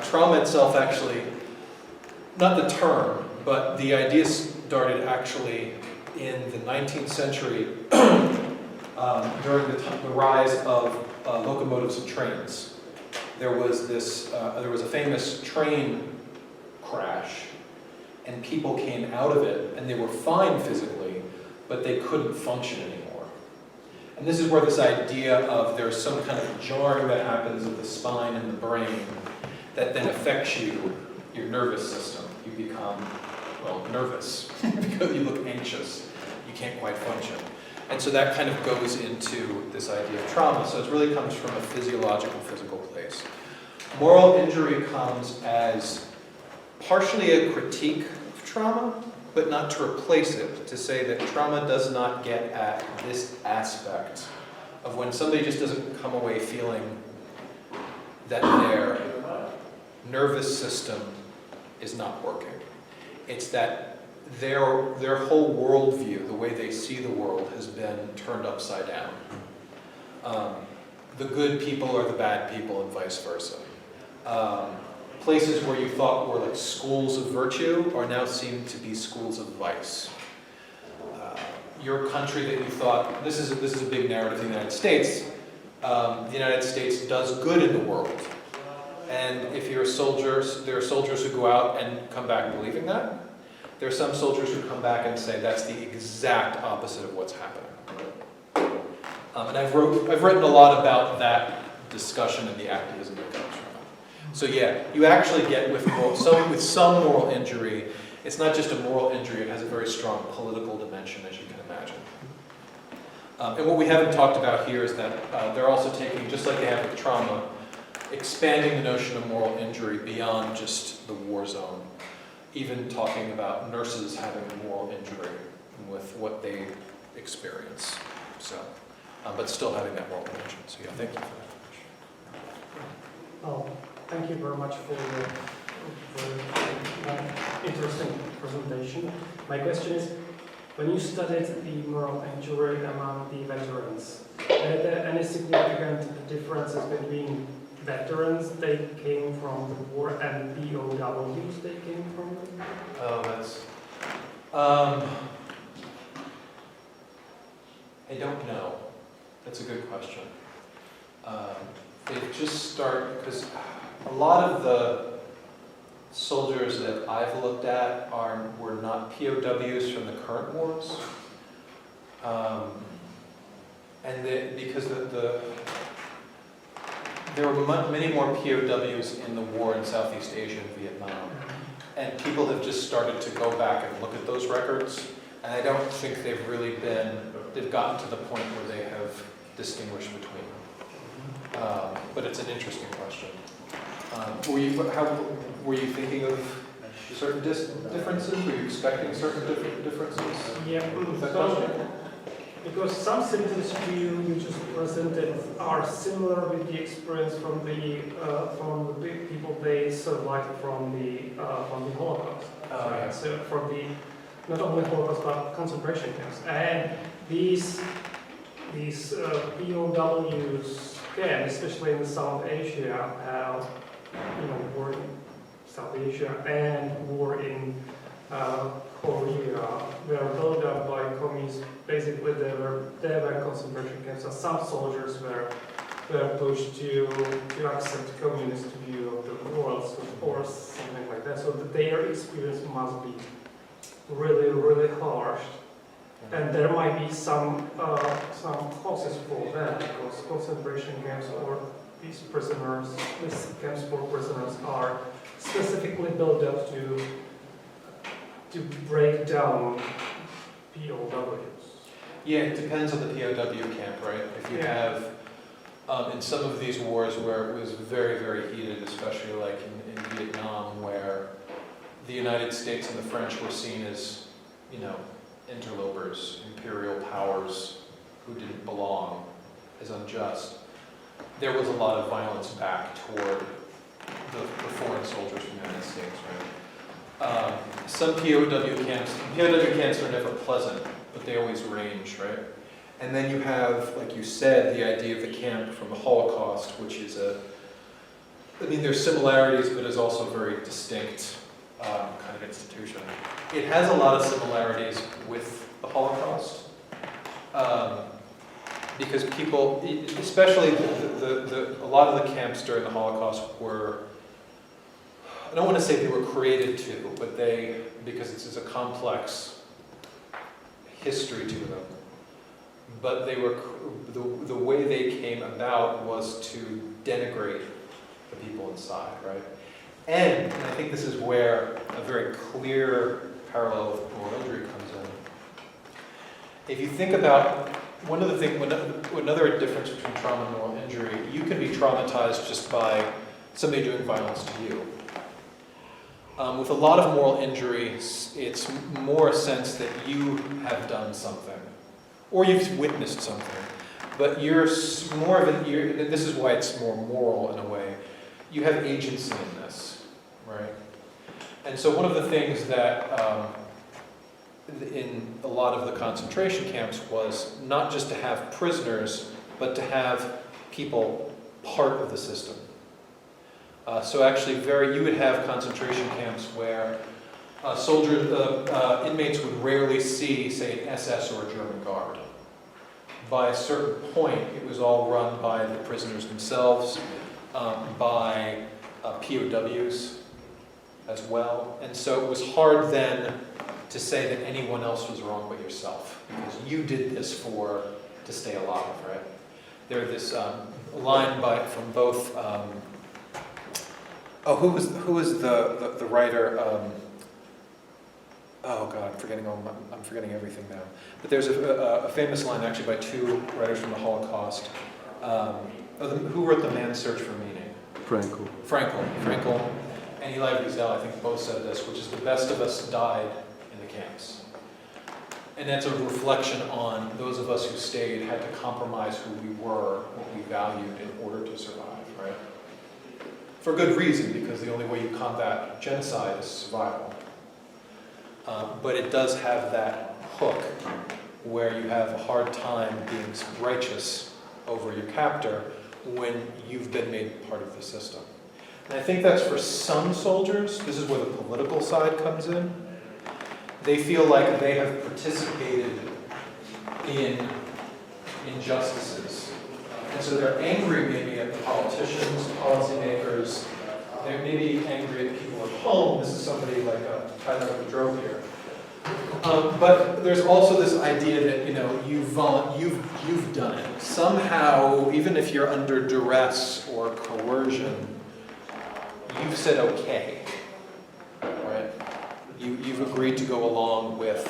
Trauma itself actually, not the term, but the idea started actually in the 19th century during the rise of locomotives and trains. There was a famous train crash, and people came out of it, and they were fine physically, but they couldn't function anymore. And this is where this idea of there's some kind of jarring that happens of the spine and the brain that then affects your nervous system. You become, nervous because you look anxious. You can't quite function. And so that kind of goes into this idea of trauma. So it really comes from a physiological, physical place. Moral injury comes as partially a critique of trauma, but not to replace it, to say that trauma does not get at this aspect of when somebody just doesn't come away feeling that their nervous system is not working. It's that their whole worldview, the way they see the world, has been turned upside down. The good people are the bad people and vice versa. Places where you thought were like schools of virtue are now seen to be schools of vice. Your country that you thought, this is a big narrative in the United States, the United States does good in the world. And if you're soldiers, there are soldiers who go out and come back believing that. There are some soldiers who come back and say that's the exact opposite of what's happening. And I've written a lot about that discussion and the activism that comes from it. So you actually get with some moral injury, it's not just a moral injury, it has a very strong political dimension, as you can imagine. And what we haven't talked about here is that they're also taking, just like they have with trauma, expanding the notion of moral injury beyond just the war zone. Even talking about nurses having a moral injury with what they experience. So, but still having that moral dimension. So thank you for that. Well, thank you very much for the interesting presentation. My question is, when you studied the moral injury among the veterans, are there any significant differences between veterans they came from the war and POWs they came from? Oh, that's... I don't know. That's a good question. They just start, because a lot of the soldiers that I've looked at were not POWs from the current wars. Because there were many more POWs in the war in Southeast Asia and Vietnam. And people have just started to go back and look at those records. And I don't think they've gotten to the point where they have distinguished between them. But it's an interesting question. Were you thinking of certain differences? Were you expecting certain differences? Yeah, With that so, question? because some symptoms you just presented are similar with the experience from the people they survived from the Holocaust. Yeah. So from the not only Holocaust but concentration camps, and these POWs, again, especially in South Asia, were in South Asia and were in Korea, were built up by communists. Basically, they were concentration camps, and some soldiers were pushed to accept communist view of the world, or something like that. So that their experience must be really, really harsh. And there might be some causes for that, because concentration camps or these camps for prisoners are specifically built up to break down POWs. Yeah, it depends on the POW camp, right? If you have, in some of these wars where it was very, very heated, especially like in Vietnam, where the United States and the French were seen as, interlopers, imperial powers who didn't belong, as unjust. There was a lot of violence back toward the foreign soldiers from the United States, right? Some POW camps are never pleasant, but they always range, right? And then you have, like you said, the idea of the camp from the Holocaust, which is there's similarities, but is also a very distinct kind of institution. It has a lot of similarities with the Holocaust, because people, especially a lot of the camps during the Holocaust were, I don't want to say they were created to, but because it's a complex history to them, but they were, the way they came about was to denigrate the people inside, right? And I think this is where a very clear parallel with moral injury comes in. If you think about another difference between trauma and moral injury, you can be traumatized just by somebody doing violence to you. With a lot of moral injury, it's more a sense that you have done something, or you've witnessed something, but you're more of and this is why it's more moral in a way. You have agency in this, right? And so one of the things that in a lot of the concentration camps was not just to have prisoners, but to have people part of the system. So actually, you would have concentration camps where inmates would rarely see, say, an SS or a German guard. By a certain point, it was all run by the prisoners themselves, by POWs as well. And so it was hard then to say that anyone else was wrong but yourself, because you did this to stay alive, right? There's this line from both. Who was the writer? Oh God, I'm forgetting everything now. But there's a famous line actually by two writers from the Holocaust. Who wrote The Man's Search for Meaning? Frankel and Elie Wiesel, I think both said this, which is the best of us died in the camps. And that's a reflection on those of us who stayed had to compromise who we were, what we valued in order to survive, right? For good reason, because the only way you combat genocide is survival. But it does have that hook where you have a hard time being righteous over your captor when you've been made part of the system. And I think that's for some soldiers, this is where the political side comes in. They feel like they have participated in injustices. And so they're angry maybe at the politicians, policymakers. They may be angry at people at home. This is somebody like Tyler who drove here. But there's also this idea that you've done it. Somehow, even if you're under duress or coercion, you've said okay, right? You've agreed to go along with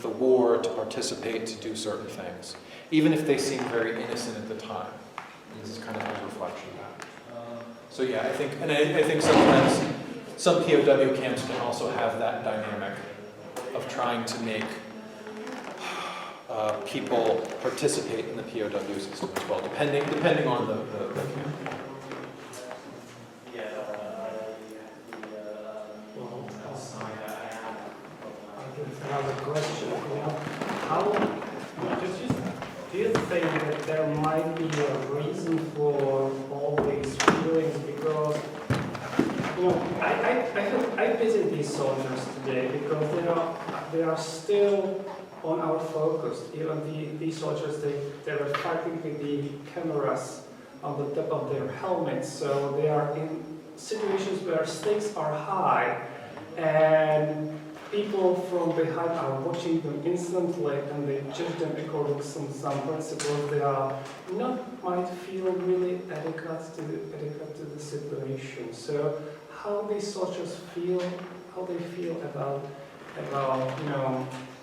the war, to participate, to do certain things, even if they seem very innocent at the time. And this is kind of a reflection of that. So yeah, I think sometimes some POW camps can also have that dynamic of trying to make people participate in the POW system as well, depending on the camp. Another question, how do you think that there might be a reason for all these feelings? Because I visit these soldiers today because they are still on our focus. Even these soldiers, they were fighting with the cameras on the top of their helmets, so they are in situations where stakes are high, and people from behind are watching them instantly, and they judge them according to some principles. They are might feel really adequate to the situation. So how these soldiers feel, how they feel about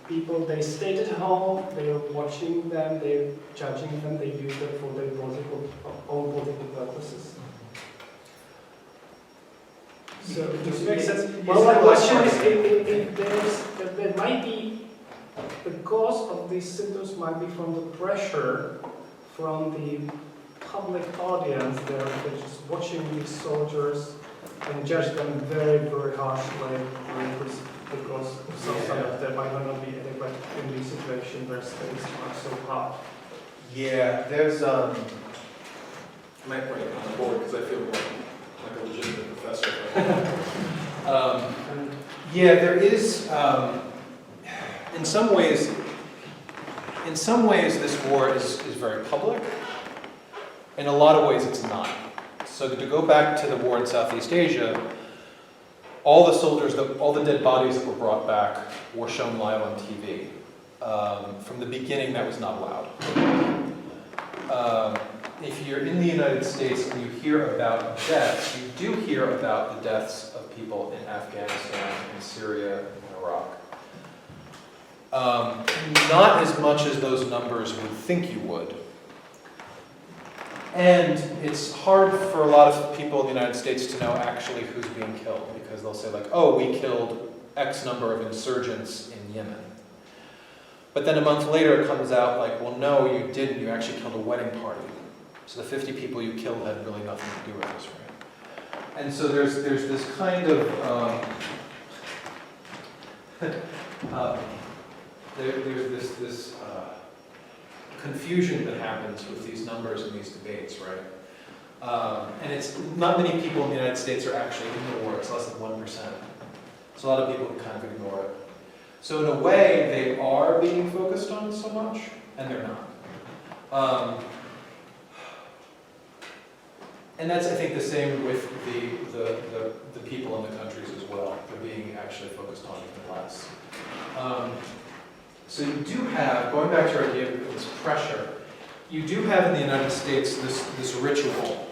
people. They stayed at home, they're watching them, they're judging them, they use them for their own political purposes. So does it make sense? Well, my question is, if there might be, the cause of these symptoms might be from the pressure from the public audience. They're just watching these soldiers and judge them very, very harshly because some of them might not be adequate in these situations where stakes are so high. Yeah, there's I might bring it on the board because I feel like a legitimate professor. Yeah, there is. In some ways, this war is very public. In a lot of ways, it's not. So to go back to the war in Southeast Asia, all the soldiers, all the dead bodies that were brought back were shown live on TV. From the beginning, that was not allowed. If you're in the United States and you hear about deaths, you do hear about the deaths of people in Afghanistan, in Syria, and Iraq. Not as much as those numbers would think you would. And it's hard for a lot of people in the United States to know actually who's being killed, because they'll say like, oh, we killed X number of insurgents in Yemen. But then a month later it comes out like, well, no, you didn't. You actually killed a wedding party. So the 50 people you killed had really nothing to do with this, right? And so there's this kind of there's this confusion that happens with these numbers and these debates, right? And it's not many people in the United States are actually in the war. It's less than 1%. So a lot of people kind of ignore it. So in a way, they are being focused on so much, and they're not. And that's, I think, the same with the people in the countries as well. They're being actually focused on even less. So you do have, going back to your idea of this pressure, you do have in the United States this ritual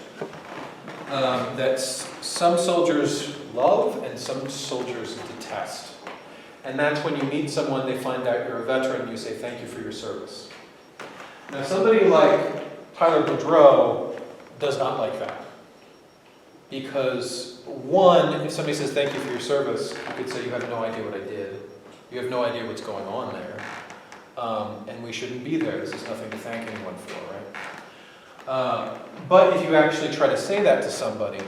that some soldiers love and some soldiers detest. And that's when you meet someone, they find out you're a veteran, you say thank you for your service. Now somebody like Tyler Boudreau does not like that. Because one, if somebody says thank you for your service, you could say you have no idea what I did. You have no idea what's going on there. And we shouldn't be there. This is nothing to thank anyone for, right? But if you actually try to say that to somebody,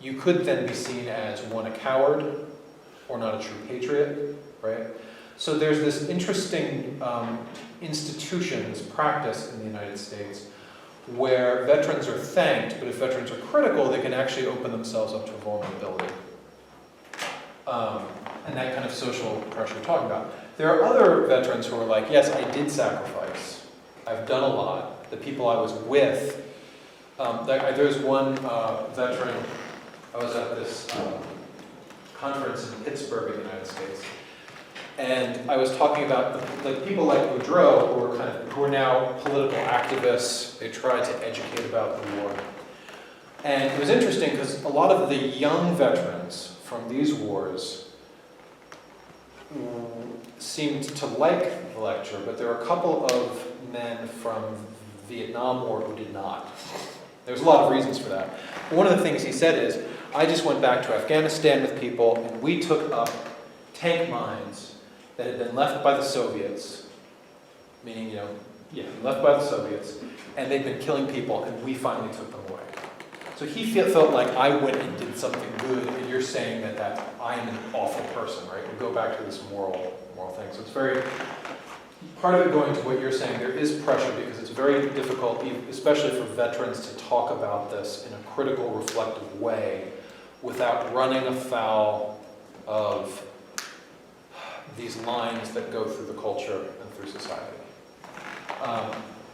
you could then be seen as, one, a coward, or not a true patriot, right? So there's this interesting institution, this practice in the United States, where veterans are thanked, but if veterans are critical, they can actually open themselves up to vulnerability. And that kind of social pressure we're talking about. There are other veterans who are like, yes, I did sacrifice. I've done a lot. The people I was with, there's one veteran, I was at this conference in Pittsburgh in the United States, and I was talking about the people like Boudreau who are now political activists. They tried to educate about the war. And it was interesting because a lot of the young veterans from these wars seemed to like the lecture, but there were a couple of men from Vietnam War who did not. There's a lot of reasons for that. But one of the things he said is, I just went back to Afghanistan with people, and we took up tank mines that had been left by the Soviets, meaning, left by the Soviets, and they'd been killing people, and we finally took them away. So he felt like I went and did something good, and you're saying that I am an awful person, right? We go back to this moral thing. So it's very, part of it going to what you're saying, there is pressure because it's very difficult, especially for veterans, to talk about this in a critical, reflective way without running afoul of these lines that go through the culture and through society.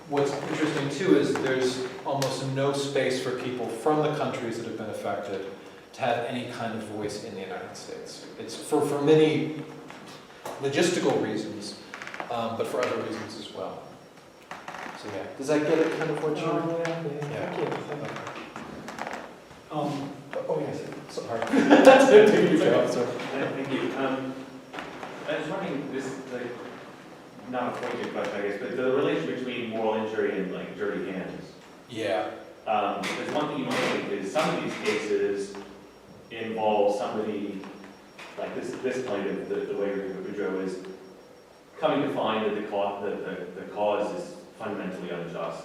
What's interesting too is there's almost no space for people from the countries that have been affected to have any kind of voice in the United States. It's for many logistical reasons, but for other reasons as well. So yeah, does that get it kind of what you're... Thank you. Oh yes, sorry. That's it. Thank you. Thank you. I was wondering, this is like, not a pointed question, I guess, but the relation between moral injury and like dirty hands. Yeah. There's one thing you might think is some of these cases involve somebody, like this plaintiff, the way Boudreaux is coming to find that the cause is fundamentally unjust.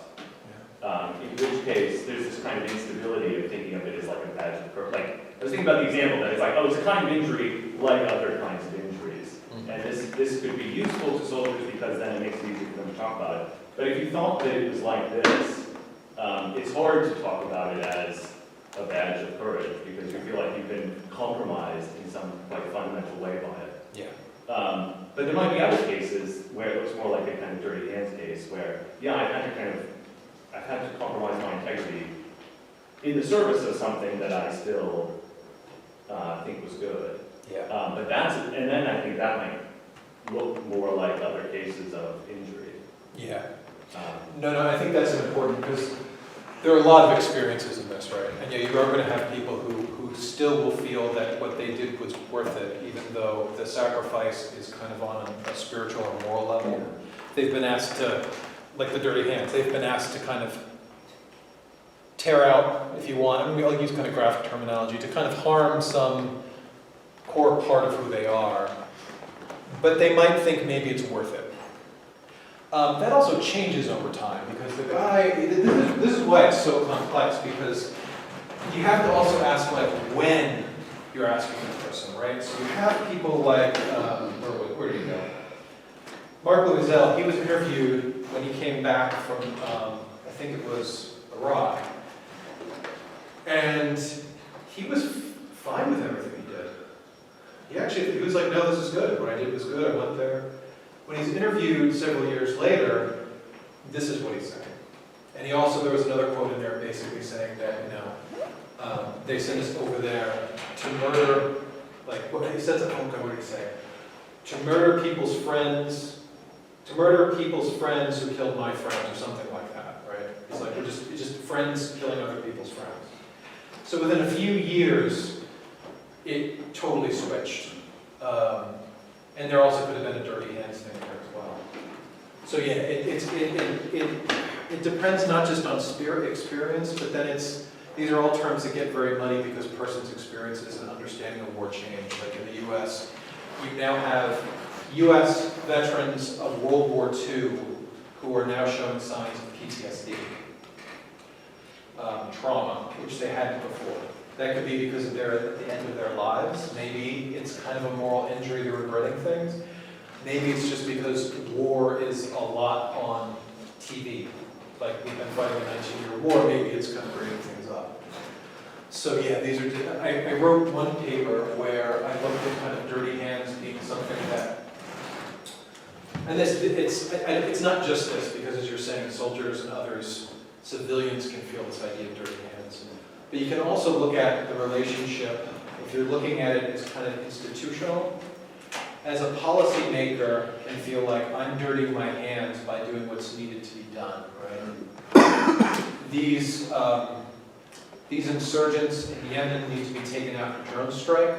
In which case, there's this kind of instability of thinking of it as like a badge of courage. Like, I was thinking about the example that it's like, oh, it's a kind of injury like other kinds of injuries. And this could be useful to soldiers because then it makes it easier for them to talk about it. But if you thought that it was like this, it's hard to talk about it as a badge of courage because you feel like you've been compromised in some like fundamental way by it. Yeah. But there might be other cases where it looks more like a kind of dirty hands case where, yeah, I've had to compromise my integrity in the service of something that I still think was good. Yeah. But and then I think that might look more like other cases of injury. Yeah. No, I think that's important because there are a lot of experiences in this, right? And yeah, you are going to have people who still will feel that what they did was worth it, even though the sacrifice is kind of on a spiritual or moral level. They've been asked to, like the dirty hands, they've been asked to kind of tear out, if you want, I mean, I'll use kind of graphic terminology, to kind of harm some core part of who they are, but they might think maybe it's worth it. That also changes over time because the guy, this is why it's so complex because you have to also ask like when you're asking the person, right? So you have people like, where do you go? Mark Louisel, he was interviewed when he came back from, I think it was Iraq, and he was fine with everything he did. He was like, no, this is good. What I did was good. I went there. When he's interviewed several years later, this is what he's saying. And he also, there was another quote in there basically saying that, they sent us over there to murder, like, what he says, what did he say? To murder people's friends who killed my friends, or something like that, right? It's like, it's just friends killing other people's friends. So within a few years, it totally switched. And there also could have been a dirty hands thing there as well. So yeah, it depends not just on experience, but then these are all terms that get very muddy because person's experiences and understanding of war change. Like in the US, you now have US veterans of World War II who are now showing signs of PTSD, trauma, which they hadn't before. That could be because they're at the end of their lives. Maybe it's kind of a moral injury, they're regretting things. Maybe it's just because war is a lot on TV. Like we've been fighting a 19-year war, maybe it's kind of bringing things up. So yeah, these are, I wrote one paper where I looked at kind of dirty hands being something that, and it's not just this, because as you're saying, soldiers and others, civilians can feel this idea of dirty hands. But you can also look at the relationship, if you're looking at it as kind of institutional, as a policy maker and feel like I'm dirtying my hands by doing what's needed to be done, right? These insurgents in Yemen need to be taken out in a drone strike,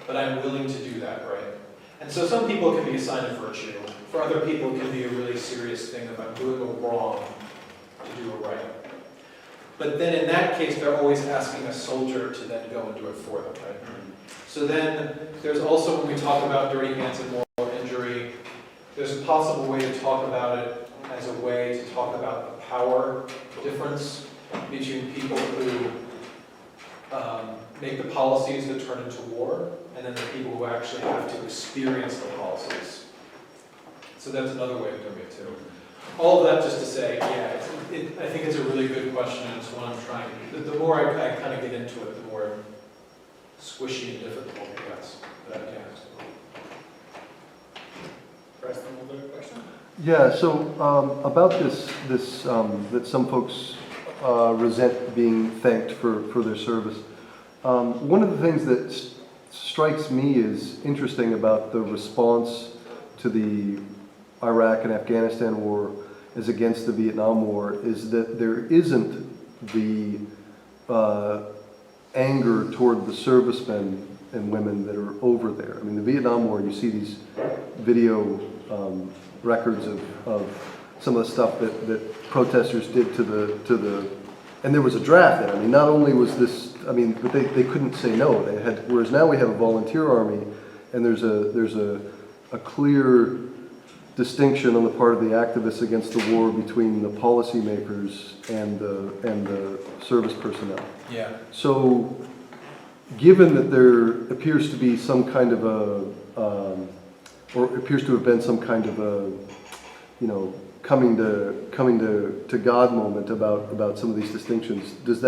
but I'm willing to do that, right? And so some people it can be a sign of virtue. For other people it can be a really serious thing of I'm doing a wrong to do a right. But then in that case, they're always asking a soldier to then go and do it for them, right? So then there's also, when we talk about dirty hands and moral injury, there's a possible way to talk about it as a way to talk about the power difference between people who make the policies that turn into war, and then the people who actually have to experience the policies. So that's another way of doing it too. All of that just to say, yeah, I think it's a really good question, and it's one I'm trying. The more I kind of get into it, the more squishy and difficult it gets. But yeah. Preston, another question? Yeah, so about this that some folks resent being thanked for their service. One of the things that strikes me as interesting about the response to the Iraq and Afghanistan war as against the Vietnam War is that there isn't the anger toward the servicemen and women that are over there. I mean, the Vietnam War, you see these video records of some of the stuff that protesters did to the, and there was a draft then. I mean, not only was this, I mean, but they couldn't say no. They had, whereas now we have a volunteer army, and there's a clear distinction on the part of the activists against the war between the policymakers and the service personnel. Yeah. So, given that there appears to be some kind of a, or appears to have been some kind of a, you know, coming to God moment about some of these distinctions, is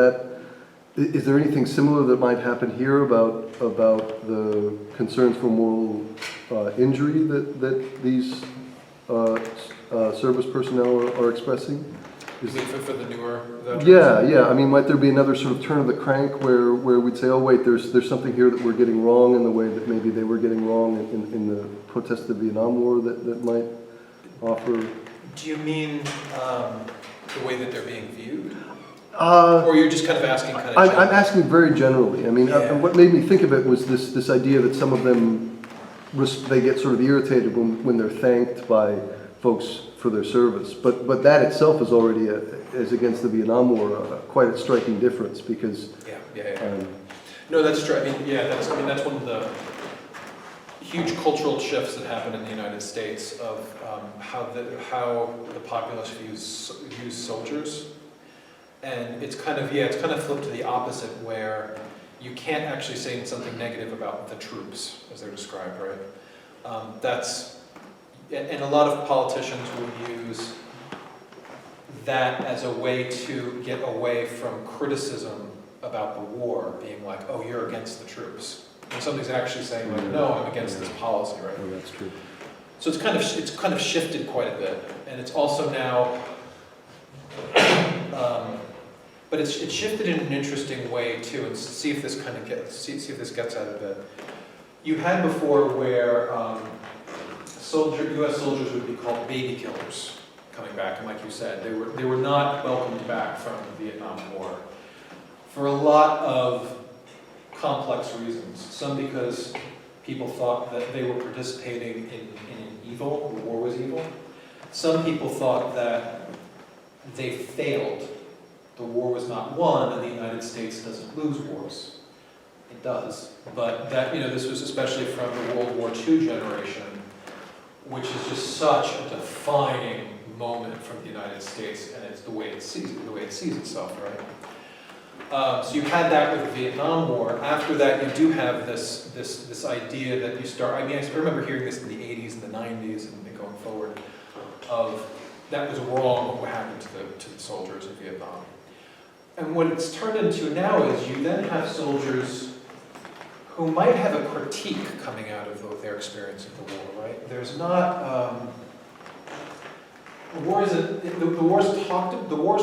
there anything similar that might happen here about the concerns for moral injury that these service personnel are expressing? Is it for the newer veterans? Yeah. I mean, might there be another sort of turn of the crank where we'd say, oh wait, there's something here that we're getting wrong in the way that maybe they were getting wrong in the protest of the Vietnam War that might offer. Do you mean the way that they're being viewed? Or you're just kind of asking kind of I'm asking very generally. I mean, what made me think of it was this idea that some of them, they get sort of irritated when they're thanked by folks for their service. But that itself is already, as against the Vietnam War, quite a striking difference because... Yeah. No, that's true. I mean, that's one of the huge cultural shifts that happen in the United States of how the populace views soldiers. And it's kind of flipped to the opposite where you can't actually say something negative about the troops as they're described, right? And a lot of politicians will use that as a way to get away from criticism about the war, being like, oh, you're against the troops. And somebody's actually saying like, no, I'm against this policy, right? Oh, that's true. So it's kind of shifted quite a bit, and it's also now, but it's shifted in an interesting way too. And see if this kind of gets at it a bit. You had before where U.S. soldiers would be called baby killers coming back, and like you said, they were not welcomed back from the Vietnam War for a lot of complex reasons. Some because people thought that they were participating in an evil, the war was evil. Some people thought that they failed. The war was not won, and the United States doesn't lose wars. It does. But that, this was especially from the World War II generation, which is just such a defining moment from the United States, and it's the way it sees itself, right? So you had that with the Vietnam War. After that, you do have this idea that you start. I mean, I remember hearing this in the 80s and the 90s and going forward. Of that was wrong. What happened to the soldiers in Vietnam? And what it's turned into now is you then have soldiers who might have a critique coming out of their experience of the war. Right? There's not. The wars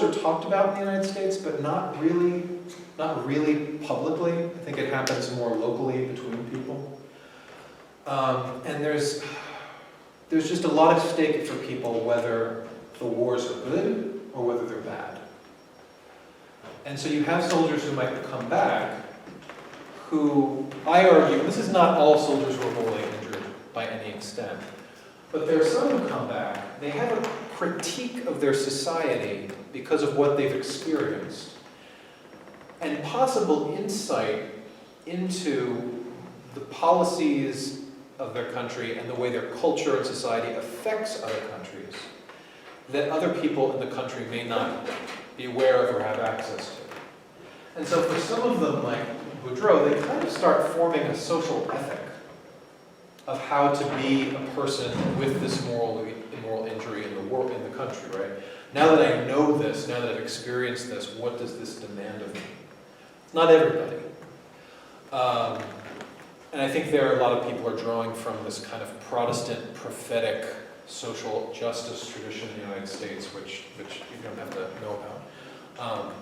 are talked about in the United States, but not really publicly. I think it happens more locally between people. And there's just a lot at stake for people whether the wars are good or whether they're bad. And so you have soldiers who might come back who, I argue, this is not all soldiers who are mortally injured by any extent, but there are some who come back, they have a critique of their society because of what they've experienced. and possible insight into the policies of their country and the way their culture and society affects other countries that other people in the country may not be aware of or have access to. And so for some of them, like Boudreau, they kind of start forming a social ethic of how to be a person with this immoral injury in the world, in the country, right? Now that I know this, now that I've experienced this, what does this demand of me? Not everybody. And I think there are a lot of people are drawing from this kind of Protestant prophetic social justice tradition in the United States, which you don't have to know about.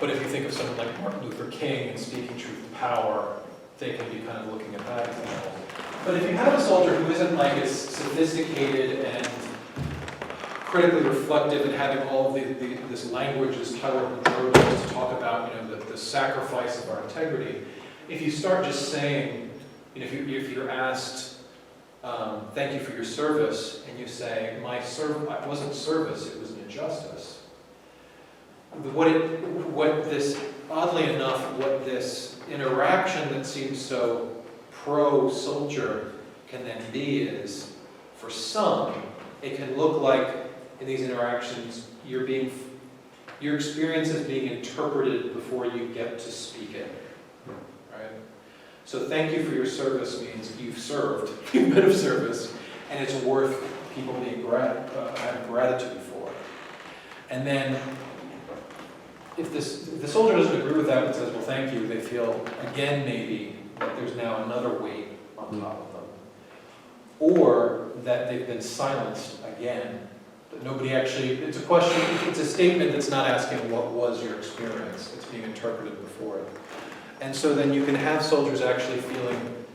But if you think of someone like Martin Luther King and speaking truth to power, they can be kind of looking at that example. But if you have a soldier who isn't like as sophisticated and critically reflective and having all of this language as Tyler Boudreau does to talk about, the sacrifice of our integrity, if you start just saying, if you're asked, thank you for your service, and you say, it wasn't service, it was an injustice. Oddly enough, what this interaction that seems so pro-soldier can then be is, for some, it can look like in these interactions, your experience is being interpreted before you get to speak it, right? So thank you for your service means you've served, you've been of service, and it's worth people being having gratitude for it. And then, if the soldier doesn't agree with that and says, well, thank you, they feel, again, maybe, that there's now another weight on top of them. Or that they've been silenced again. That nobody actually, it's a question, it's a statement that's not asking what was your experience. It's being interpreted before it. And so then you can have soldiers actually feeling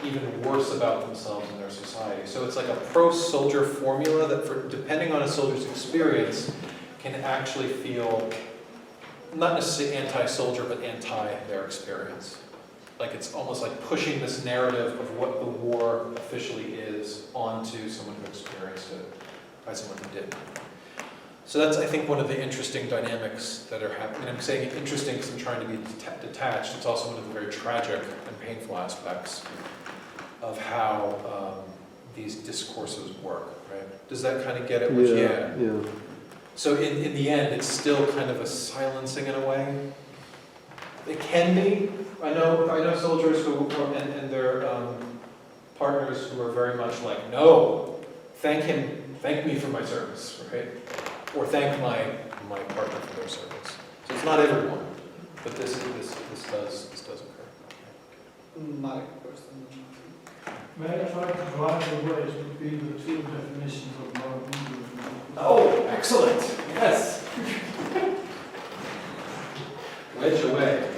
even worse about themselves in their society. So it's like a pro-soldier formula that, depending on a soldier's experience, can actually feel not necessarily anti-soldier, but anti their experience. Like it's almost like pushing this narrative of what the war officially is onto someone who experienced it by someone who didn't. So that's, I think, one of the interesting dynamics that are happening. And I'm saying interesting because I'm trying to be detached. It's also one of the very tragic and painful aspects of how these discourses work, right? Does that kind of get it? Yeah. So in the end, it's still kind of a silencing in a way. It can be. I know soldiers who and their partners who are very much like, no, thank me for my service, right? Or thank my partner for their service. So it's not everyone, but this does occur. Marek, person. May I try to drive the wedge between the two definitions of moral injury? Oh, excellent! Yes. Wedge away.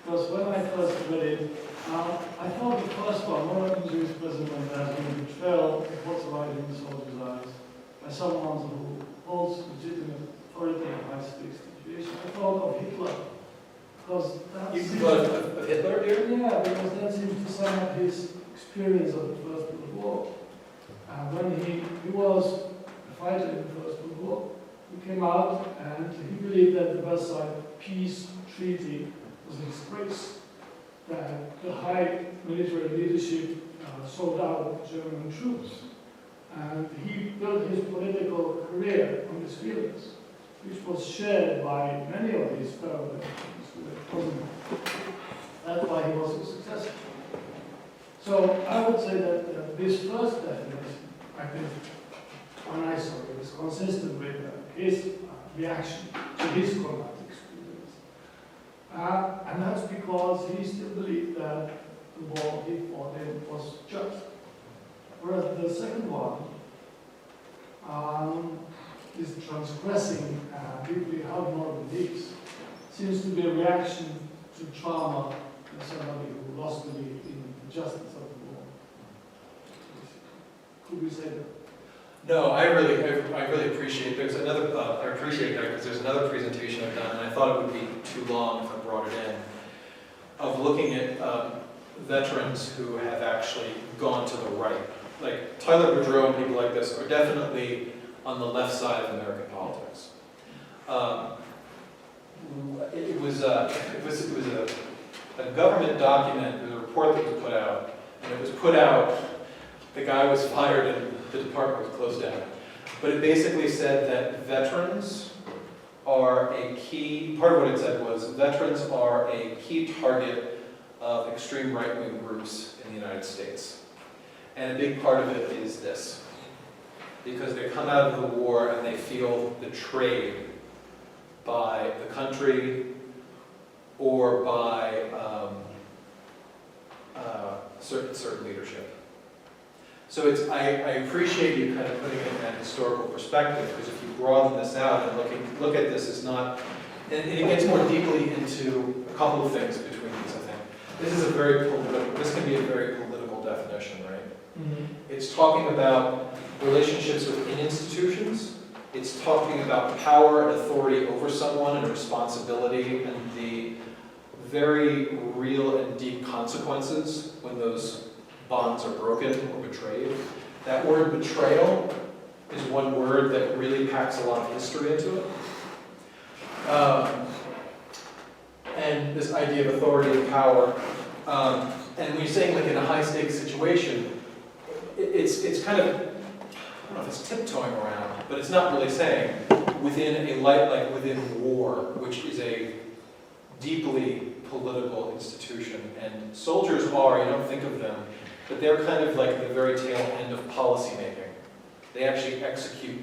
Because when I first read it, I thought the first one, moral injury is present when there has been betrayal of what's right in the soldier's eyes by someone who holds legitimate authority in a high-stakes situation. I thought of Hitler. Because that You seems thought of Hitler here? Yeah, because that seems to sum up his experience of the First World War. When he was a fighter in the First World War, he came out and he believed that the Versailles Peace Treaty was a disgrace, that the high military leadership sold out German troops. And he built his political career on these feelings, which was shared by many of his fellow veterans. That's why he was so successful. So I would say that this first definition, I think, when I saw it, is consistent with his reaction to his traumatic experience. And that's because he still believed that the war he fought in was just. Whereas the second one is transgressing deeply held moral beliefs. Seems to be a reaction to trauma in somebody who lost belief in the justice of the war. Could we say that? No, I really appreciate. There's another. I appreciate that because there's another presentation I've done, and I thought it would be too long if I brought it in, of looking at veterans who have actually gone to the right. Like Tyler Boudreau and people like this are definitely on the left side of American politics. it was a government document, it was a report that was put out, and it was put out, the guy was fired and the department was closed down. But it basically said that veterans are a key, part of what it said was, veterans are a key target of extreme right-wing groups in the United States. And a big part of it is this, because they come out of the war and they feel betrayed by the country or by certain leadership. So I appreciate you kind of putting it in that historical perspective, because if you broaden this out and look at this as not, and it gets more deeply into a couple of things between these, I think. This is a very political, this can be a very political definition, right? Mhm. It's talking about relationships within institutions. It's talking about power and authority over someone and responsibility and the very real and deep consequences when those bonds are broken or betrayed. That word betrayal is one word that really packs a lot of history into it. And this idea of authority and power. And when you're saying like in a high stakes situation, it's kind of, I don't know if it's tiptoeing around, but it's not really saying within a like within war, which is a deeply political institution. And soldiers are, you don't think of them, but they're kind of like the very tail end of policy making. They actually execute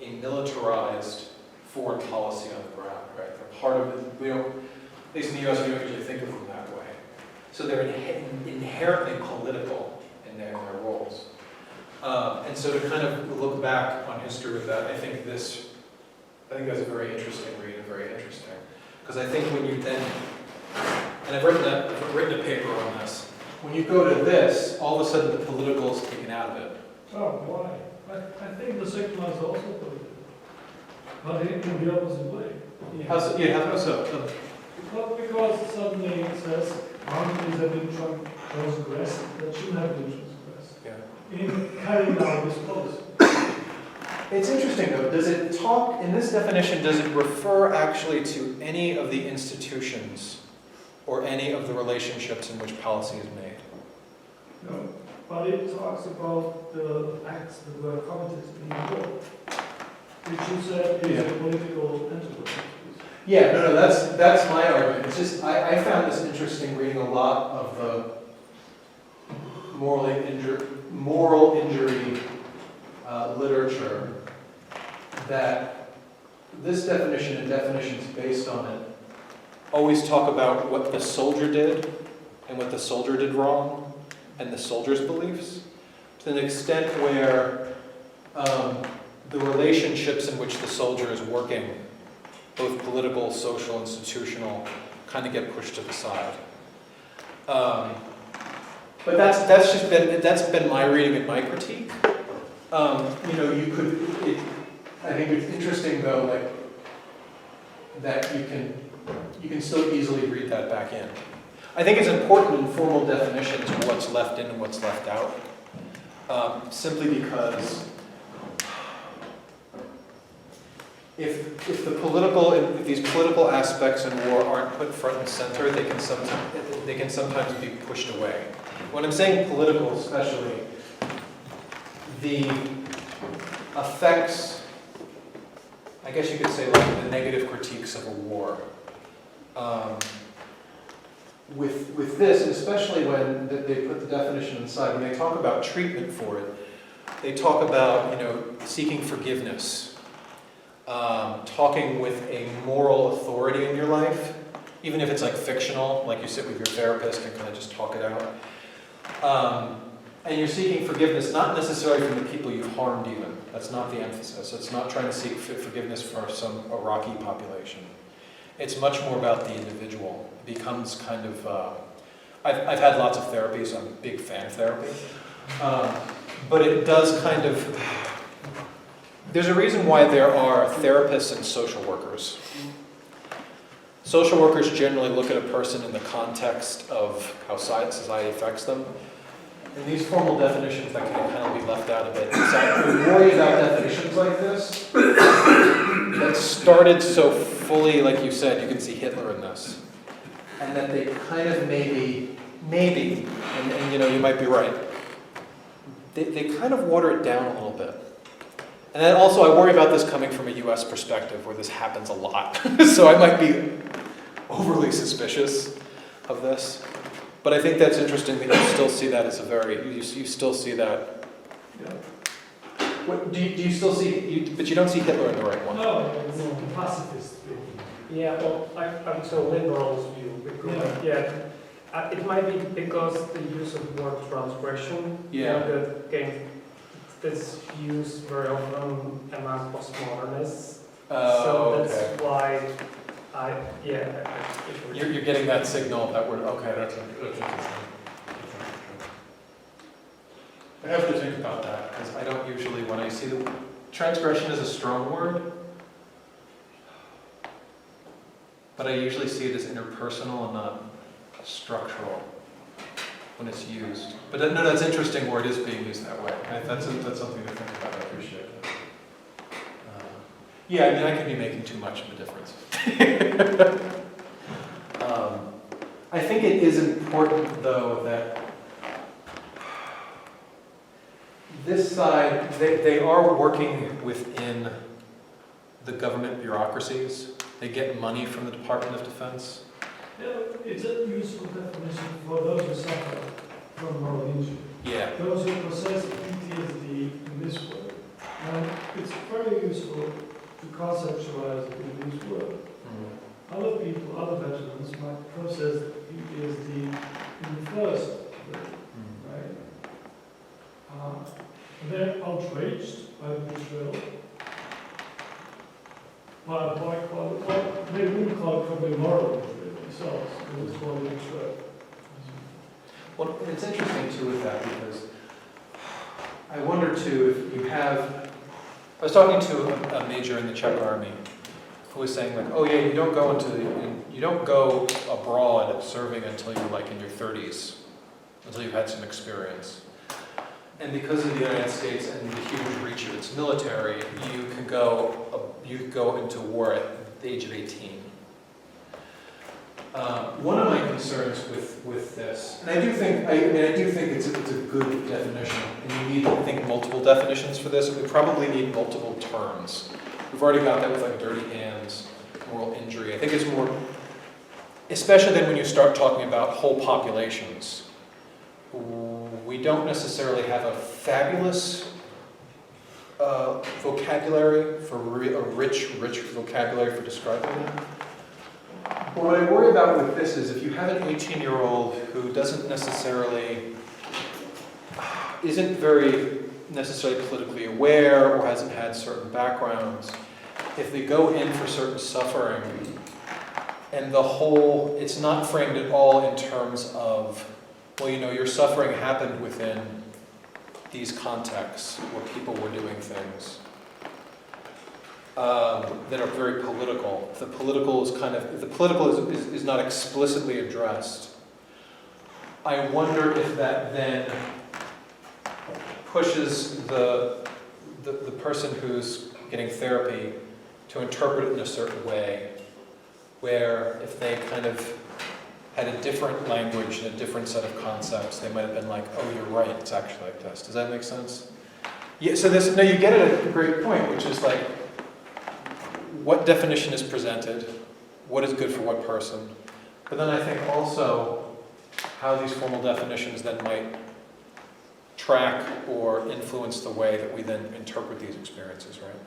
a militarized foreign policy on the ground, right? They're part of it. We don't, at least in the US, we don't usually think of them that way. So they're inherently political in their roles. And so to kind of look back on history with that, I think that's a very interesting read and very interesting. Because I think when you then, and I've written a paper on this, when you go to this, all of a sudden the political is taken out of it. Oh, why? I think the secular is also political, but in the opposite way. How so? Well, because suddenly it says boundaries have been transgressed that shouldn't have been transgressed. Yeah. In carrying out this policy. It's interesting though, does it talk, in this definition, does it refer actually to any of the institutions or any of the relationships in which policy is made? No, but it talks about the acts that were committed in the war, which you said is a political enterprise. Yeah, no, that's my argument. It's just, I found this interesting reading a lot of the moral injury literature, that this definition and definitions based on it always talk about what the soldier did and what the soldier did wrong and the soldier's beliefs, to an extent where the relationships in which the soldier is working, both political, social, institutional, kind of get pushed to the side. But that's been my reading and my critique. You know, I think it's interesting though, like that you can still easily read that back in. I think it's important in formal definitions of what's left in and what's left out, simply because if these political aspects in war aren't put front and center, they can sometimes be pushed away. When I'm saying political, especially, the effects, I guess you could say, like the negative critiques of a war. With this, and especially when they put the definition inside, when they talk about treatment for it, they talk about, you know, seeking forgiveness, talking with a moral authority in your life, even if it's like fictional, like you sit with your therapist and kind of just talk it out. And you're seeking forgiveness, not necessarily from the people you've harmed even. That's not the emphasis. It's not trying to seek forgiveness for some Iraqi population. It's much more about the individual. It becomes kind of, I've had lots of therapy, so I'm a big fan of therapy. But it does kind of, there's a reason why there are therapists and social workers. Social workers generally look at a person in the context of how society affects them. And these formal definitions that can kind of be left out a bit. So I worry about definitions like this that started so fully, like you said, you can see Hitler in this. And that they kind of maybe, and you know, you might be right, they kind of water it down a little bit. And then also I worry about this coming from a US perspective where this happens a lot. So I might be overly suspicious of this. But I think that's interesting that you still see that as a very, you still see that. Yeah. What, do you still see, but you don't see Hitler in the right one? No, it's the pacifist view. Yeah, well, I would say liberals view, because, it might be because the use of the word transgression, that's used very often among postmodernists. So that's why You're getting that signal that we're, okay, that's interesting. I have to think about that, because I don't usually, when I see the, transgression is a strong word, but I usually see it as interpersonal and not structural when it's used. But no, that's interesting where it is being used that way. That's something to think about. I appreciate it. Yeah, I mean, I could be making too much of a difference. I think it is important, though, that this side, they are working within the government bureaucracies. They get money from the Department of Defense. Yeah, it's a useful definition for those who suffer from moral injury. Yeah. Those who possess PTSD in this world. And it's very useful to conceptualize it in this world. Other people, other veterans might process PTSD in the first world, right? They're outraged by the betrayal. They wouldn't call it probably moral injury themselves, they would call it betrayal. Well, it's interesting too with that, because I wonder too if you have, I was talking to a major in the Czech army who was saying like, oh yeah, you don't go abroad serving until you're like in your 30s, until you've had some experience. And because of the United States and the huge reach of its military, you can go into war at the age of 18. One of my concerns with this, and I do think it's a good definition, and you need, I think, multiple definitions for this, and we probably need multiple terms. We've already got that with like dirty hands, moral injury. I think it's more, especially then when you start talking about whole populations. We don't necessarily have a fabulous vocabulary for a rich vocabulary for describing that. But what I worry about with this is if you have an 18-year-old who isn't very necessarily politically aware or hasn't had certain backgrounds, if they go in for certain suffering and it's not framed at all in terms of, well, you know, your suffering happened within these contexts where people were doing things that are very political. If the political is not explicitly addressed, I wonder if that then pushes the person who's getting therapy to interpret it in a certain way, where if they kind of had a different language and a different set of concepts, they might have been like, oh, you're right, it's actually like this. Does that make sense? Yeah, so you get at a great point, which is like, what definition is presented, what is good for what person, but then I think also how these formal definitions then might track or influence the way that we then interpret these experiences, right?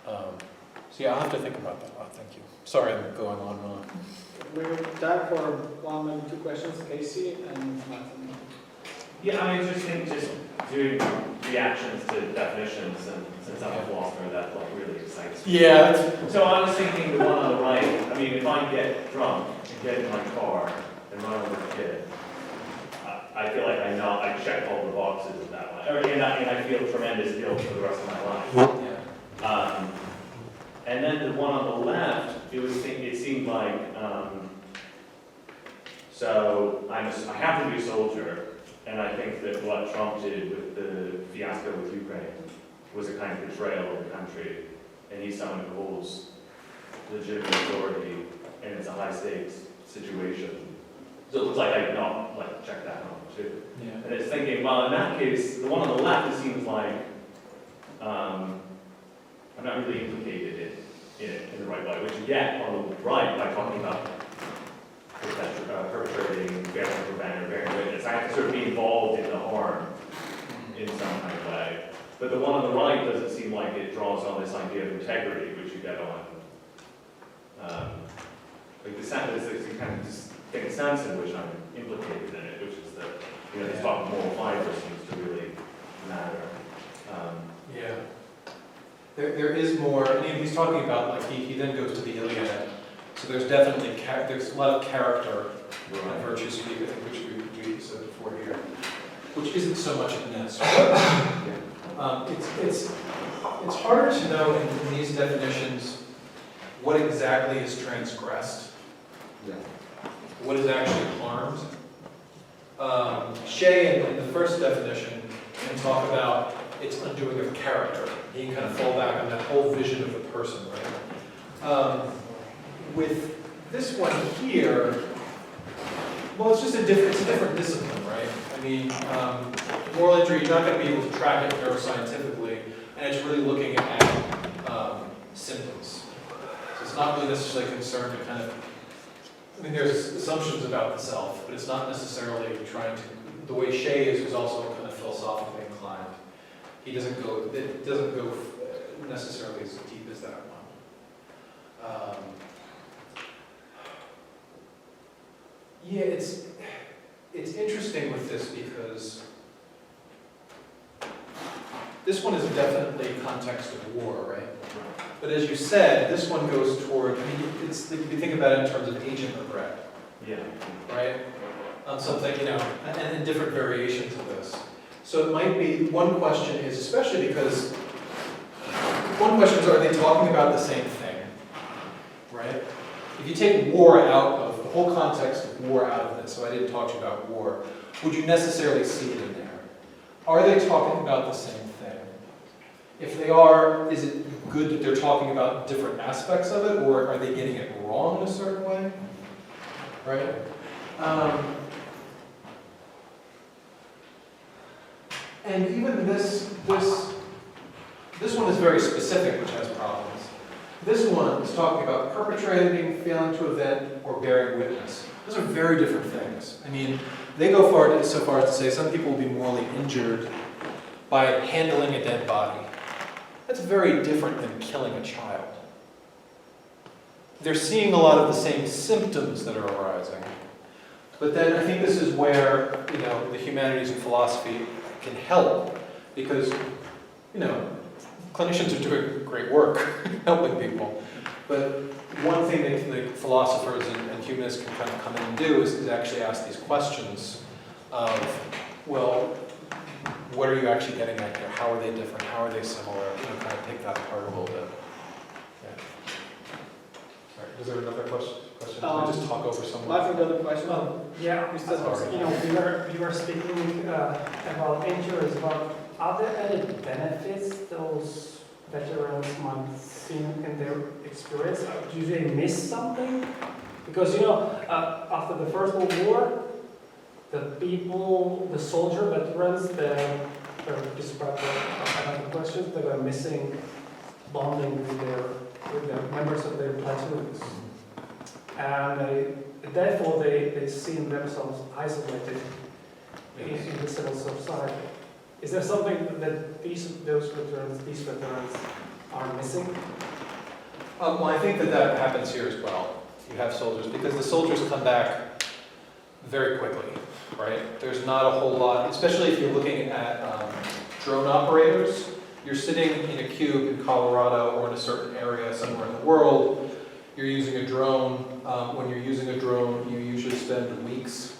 So yeah, I'll have to think about that. Oh, thank you. Sorry, I'm going on and on. We have time for one, maybe two questions, Casey and Martin. Yeah, I just think doing reactions to definitions, and since I'm a philosopher, that like really excites me. Yeah. So I was thinking the one on the right, I mean, if I get drunk and get in my car and run over a kid, I feel like I check all the boxes of that one. And I feel tremendous guilt for the rest of my life. Yeah. And then the one on the left, it seemed like, so I have to be a soldier, And I think that what Trump did with the fiasco with Ukraine was a kind of betrayal of the country, and he's someone who holds legitimate authority, and it's a high stakes situation. So it looks like I not like check that out too. Yeah. And it's thinking, well, in that case, the one on the left, it seems like I'm not really implicated in it in the right way, which you get on the right by talking about perpetrating, failing to prevent, or bearing witness. I have to sort of be involved in the harm in some kind of way. But the one on the right doesn't seem like it draws on this idea of integrity, which you get on like the sentence, the kind of distinct sense in which I'm implicated in it, which is that, you know, this talk of moral fiber seems to really matter. Yeah. There is more, I mean, he's talking about, like, he then goes to the Iliad, so there's definitely, there's a lot of character and virtue speak, I think, which we said before here, which isn't so much in this. It's harder to know in these definitions what exactly is transgressed, what is actually harmed. Shea, in the first definition, can talk about its undoing of character. You can kind of fall back on that whole vision of the person, right? With this one here, well, it's just a different discipline, right? I mean, moral injury, you're not going to be able to track it neuroscientifically, and it's really looking at symptoms. So it's not really necessarily concerned to kind of, I mean, there's assumptions about the self, but it's not necessarily trying to, the way Shea is also kind of philosophically inclined. He doesn't go, it doesn't go necessarily as deep as that one. Yeah, it's interesting with this because this one is definitely context of war, right? But as you said, this one goes toward, I mean, it's, if you think about it in terms of agent regret, Yeah. right? On something, you know, and different variations of this. So it might be, one question is, especially because, one question is, are they talking about the same thing, right? If you take war out of, the whole context of war out of this, so I didn't talk to you about war, would you necessarily see it in there? Are they talking about the same thing? If they are, is it good that they're talking about different aspects of it, or are they getting it wrong in a certain way? Right? And even this one is very specific, which has problems. This one is talking about perpetrating, failing to avent, or bearing witness. Those are very different things. I mean, they go so far as to say some people will be morally injured by handling a dead body. That's very different than killing a child. They're seeing a lot of the same symptoms that are arising. But then I think this is where, you know, the humanities and philosophy can help, because, you know, clinicians are doing great work helping people. But one thing that the philosophers and humanists can kind of come in and do is actually ask these questions of, well, what are you actually getting at here? How are they different? How are they similar? You know, kind of take that apart a little bit. Yeah. All right, is there another question? Can I just talk over some? Lots of other questions. Yeah, Mr. you know, we were speaking about injuries, but are there any benefits those veterans might see in their experience? Do they miss something? Because, you know, after the First World War, the people, the soldier veterans, described the questions, they were missing bonding with the members of their platoons. And therefore they see themselves isolated in the civil society. Is there something that these veterans are missing? Well, I think that happens here as well. You have soldiers, because the soldiers come back very quickly, right? There's not a whole lot, especially if you're looking at drone operators. You're sitting in a cube in Colorado or in a certain area somewhere in the world. You're using a drone. When you're using a drone, you usually spend weeks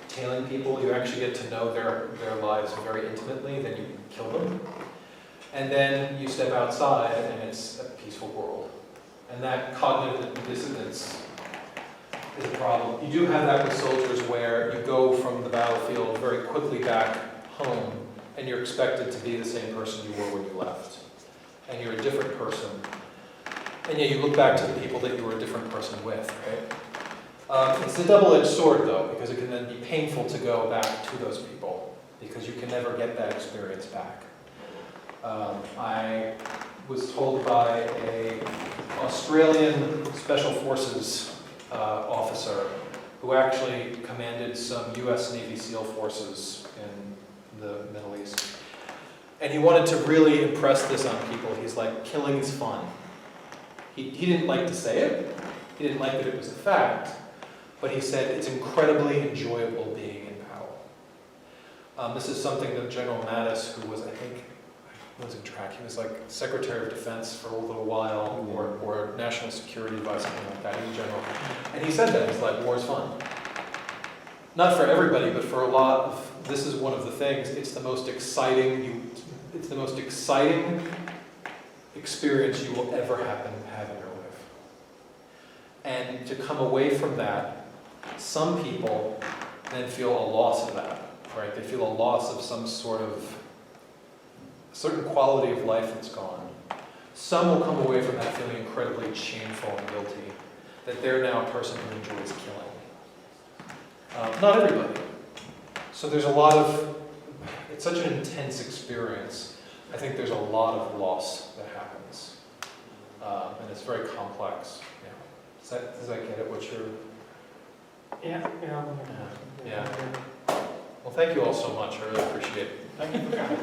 tailing people. You actually get to know their lives very intimately, then you kill them. And then you step outside and it's a peaceful world. And that cognitive dissonance is a problem. You do have that with soldiers where you go from the battlefield very quickly back home and you're expected to be the same person you were when you left. And you're a different person. And yet you look back to the people that you were a different person with, right? It's a double-edged sword though, because it can then be painful to go back to those people because you can never get that experience back. I was told by an Australian Special Forces officer who actually commanded some US Navy SEAL forces in the Middle East. And he wanted to really impress this on people. He's like, killing is fun. He didn't like to say it. He didn't like that it was a fact. But he said it's incredibly enjoyable being in power. This is something that General Mattis, who was, I think, losing track, he was like Secretary of Defense for a little while, or National Security Advisor, something like that, he was general. And he said that, he's like, war's fun. Not for everybody, but for a lot of, this is one of the things, it's the most exciting experience you will ever have in your life. And to come away from that, some people then feel a loss of that, right? They feel a loss of some sort of certain quality of life that's gone. Some will come away from that feeling incredibly shameful and guilty, that they're now a person who enjoys killing. Not everybody. So there's a lot of, it's such an intense experience. I think there's a lot of loss that happens. And it's very complex. Yeah. Does that get it, what you're... Yeah. Yeah. Well, thank you all so much. I really appreciate it. Thank you for coming.